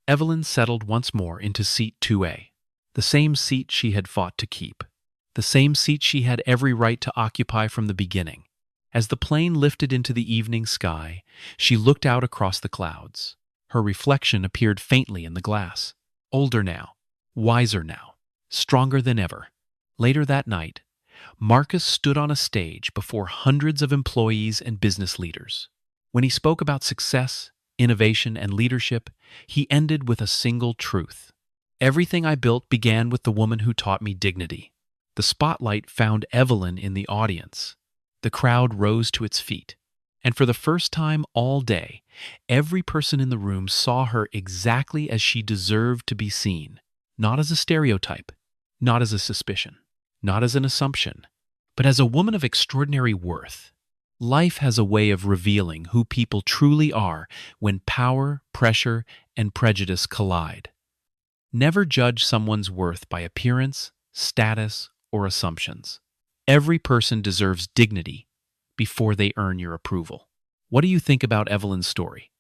Evelyn settled once more into seat 2A, the same seat she had fought to keep, the same seat she had every right to occupy from the beginning. As the plane lifted into the evening sky, she looked out across the clouds. Her reflection appeared faintly in the glass. Older now, wiser now, stronger than ever. Later that night, Marcus stood on a stage before hundreds of employees and business leaders. When he spoke about success, innovation, and leadership, he ended with a single truth. Everything I built began with the woman who taught me dignity. The spotlight found Evelyn in the audience. The crowd rose to its feet. And for the first time all day, every person in the room saw her exactly as she deserved to be seen. Not as a stereotype, not as a suspicion, not as an assumption, but as a woman of extraordinary worth. Life has a way of revealing who people truly are when power, pressure, and prejudice collide. Never judge someone's worth by appearance, status, or assumptions. Every person deserves dignity before they earn your approval. What do you think about Evelyn's story?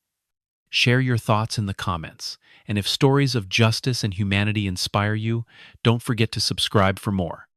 Share your thoughts in the comments, and if stories of justice and humanity inspire you, don't forget to subscribe for more.